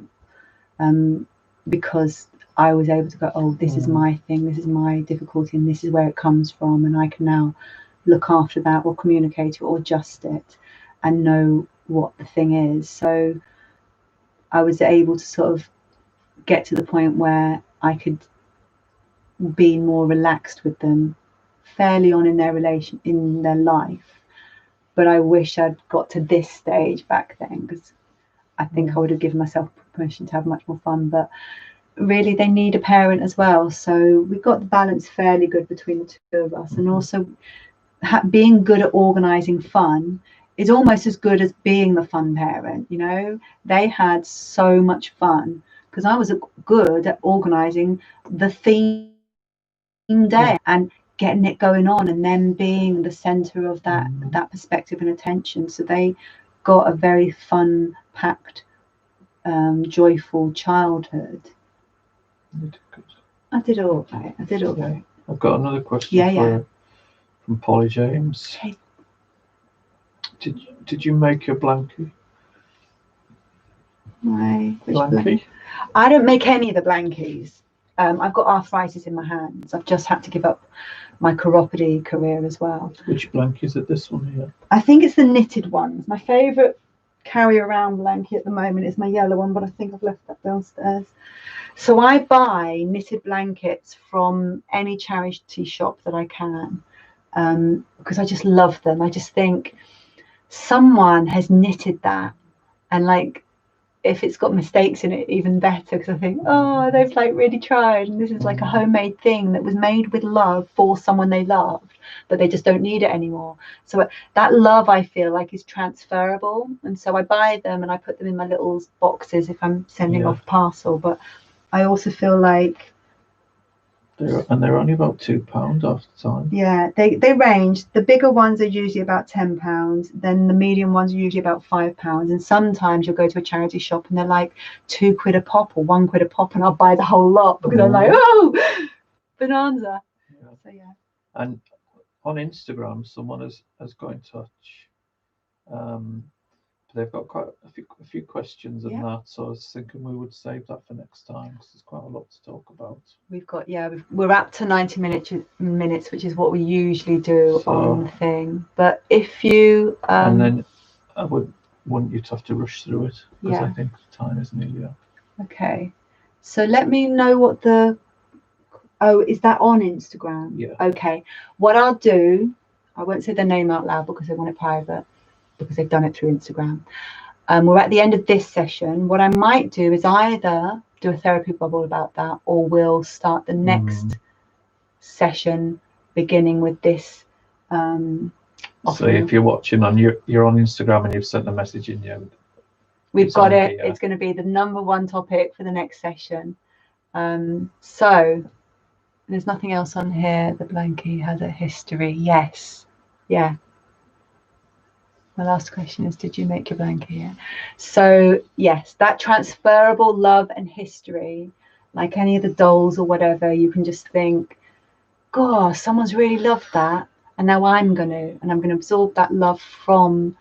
because I was able to go, oh, this is my thing, this is my difficulty, and this is where it comes from, and I can now look after that or communicate it or adjust it and know what the thing is. So I was able to sort of get to the point where I could be more relaxed with them fairly on in their life. But I wish I'd got to this stage back then, because I think I would have given myself permission to have much more fun. But really, they need a parent as well. So we got the balance fairly good between the two of us. And also being good at organizing fun is almost as good as being the fun parent. You know, they had so much fun because I was good at organizing the theme day and getting it going on, and then being the center of that perspective and attention. So they got a very fun packed, joyful childhood. I did all right. I've got another question from Polly James. Okay. Did you make your blankie? Blankie? I don't make any of the blankies. I've got arthritis in my hands. I've just had to give up my chiropody career as well. Which blankie is it? This one here? I think it's the knitted ones. My favourite carry around blankie at the moment is my yellow one, but I think I've left that downstairs. So I buy knitted blankets from any charity shop that I can, because I just love them. I just think someone has knitted that, and like, if it's got mistakes in it, even better, because I think, oh, they've like really tried, and this is like a homemade thing that was made with love for someone they loved, but they just don't need it anymore. So that love, I feel like, is transferable, and so I buy them and I put them in my little boxes if I'm sending off parcel. But I also feel like they're only about £2 off the time. Yeah, they range. The bigger ones are usually about £10. Then the medium ones are usually about £5. And sometimes you'll go to a charity shop and they're like £2 a pop or £1 a pop, and I'll buy the whole lot because I'm like, oh, bonanza. Yeah. So yeah. And on Instagram, someone has got in touch. They've got quite a few questions and that, so I was thinking we would save that for next time because there's quite a lot to talk about. We're up to 90 minutes, which is what we usually do on the thing. But if you and then I wouldn't want you to have to rush through it, because I think the time is nearly up. Okay, so let me know what is that on Instagram? Yeah. Okay, what I'll do, I won't say the name out loud because I want it private, because they've done it through Instagram. We're at the end of this session. What I might do is either do a therapy bubble about that, or we'll start the next session beginning with this. So if you're watching you're on Instagram and you've sent a message in, we've got it. Here. It's going to be the #1 topic for the next session. So there's nothing else on here. The blankie has a history. Yes. Yeah. My last question is, did you make your blankie yet? So yes, that transferable love and history, like any of the dolls or whatever, you can just think, God, someone's really loved that, and now I'm going to absorb that love from.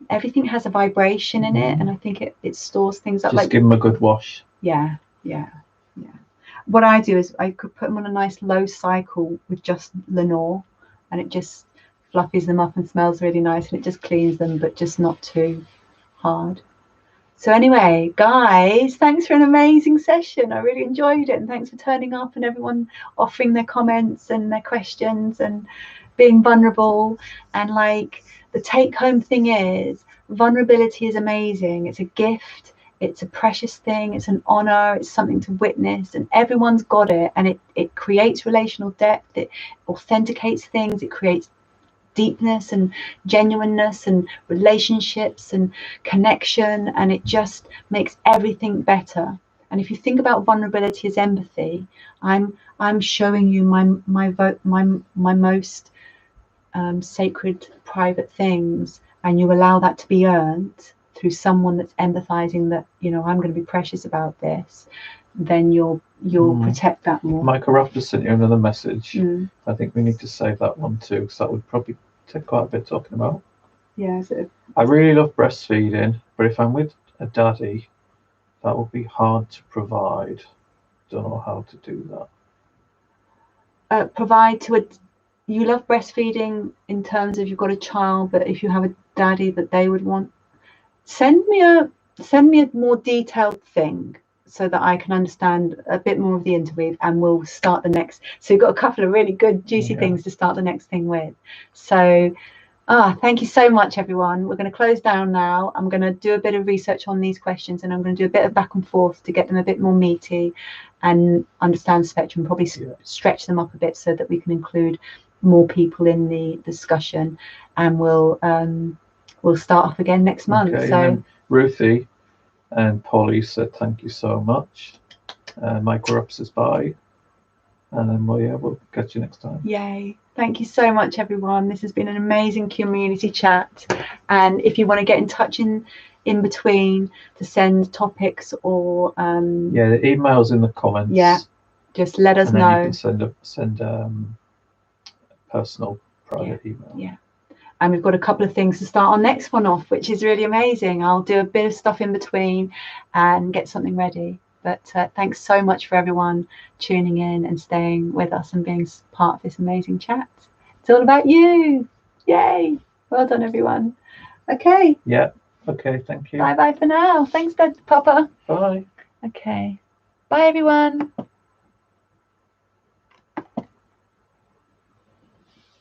Everything has a vibration in it, and I think it stores things up. Just give them a good wash. Yeah. What I do is I could put them on a nice low cycle with just Lenore, and it just fluffies them up and smells really nice, and it just cleans them, but just not too hard. So anyway, guys, thanks for an amazing session. I really enjoyed it, and thanks for turning up and everyone offering their comments and their questions and being vulnerable. And like, the take home thing is, vulnerability is amazing. It's a gift. It's a precious thing. It's an honor. It's something to witness, and everyone's got it. And it creates relational depth. It authenticates things. It creates deepness and genuineness and relationships and connection, and it just makes everything better. And if you think about vulnerability as empathy, I'm showing you my most sacred private things, and you allow that to be earned through someone that's empathizing that, I'm going to be precious about this. then you'll protect that more. Michael Raptor sent you another message. Mm. I think we need to save that one too, because that would probably take quite a bit talking about. Yeah. I really love breastfeeding, but if I'm with a daddy, that would be hard to provide. Don't know how to do that. Provide to a. You love breastfeeding in terms of you've got a child, but if you have a daddy that they would want, send me a more detailed thing so that I can understand a bit more of the interweave, and we'll start the next. So you've got a couple of really good juicy things to start the next thing with. So thank you so much, everyone. We're going to close down now. I'm going to do a bit of research on these questions, and I'm going to do a bit of back and forth to get them a bit more meaty and understand the spectrum, probably stretch them up a bit so that we can include more people in the discussion, and we'll start off again next month. Okay, so and then Ruthie and Polly said thank you so much. Michael Rupp says bye, and then we'll catch you next time. Yay. Thank you so much, everyone. This has been an amazing community chat, and if you want to get in touch in between to send topics or the email's in the comments. Just let us know. You can send personal private email. And we've got a couple of things to start our next one off, which is really amazing. I'll do a bit of stuff in between and get something ready. But thanks so much for everyone tuning in and staying with us and being part of this amazing chat. It's all about you. Yay. Well done, everyone. Okay. Yeah. Okay. Thank you. Bye-bye for now. Thanks, Dad, Papa. Bye. Okay. Bye, everyone.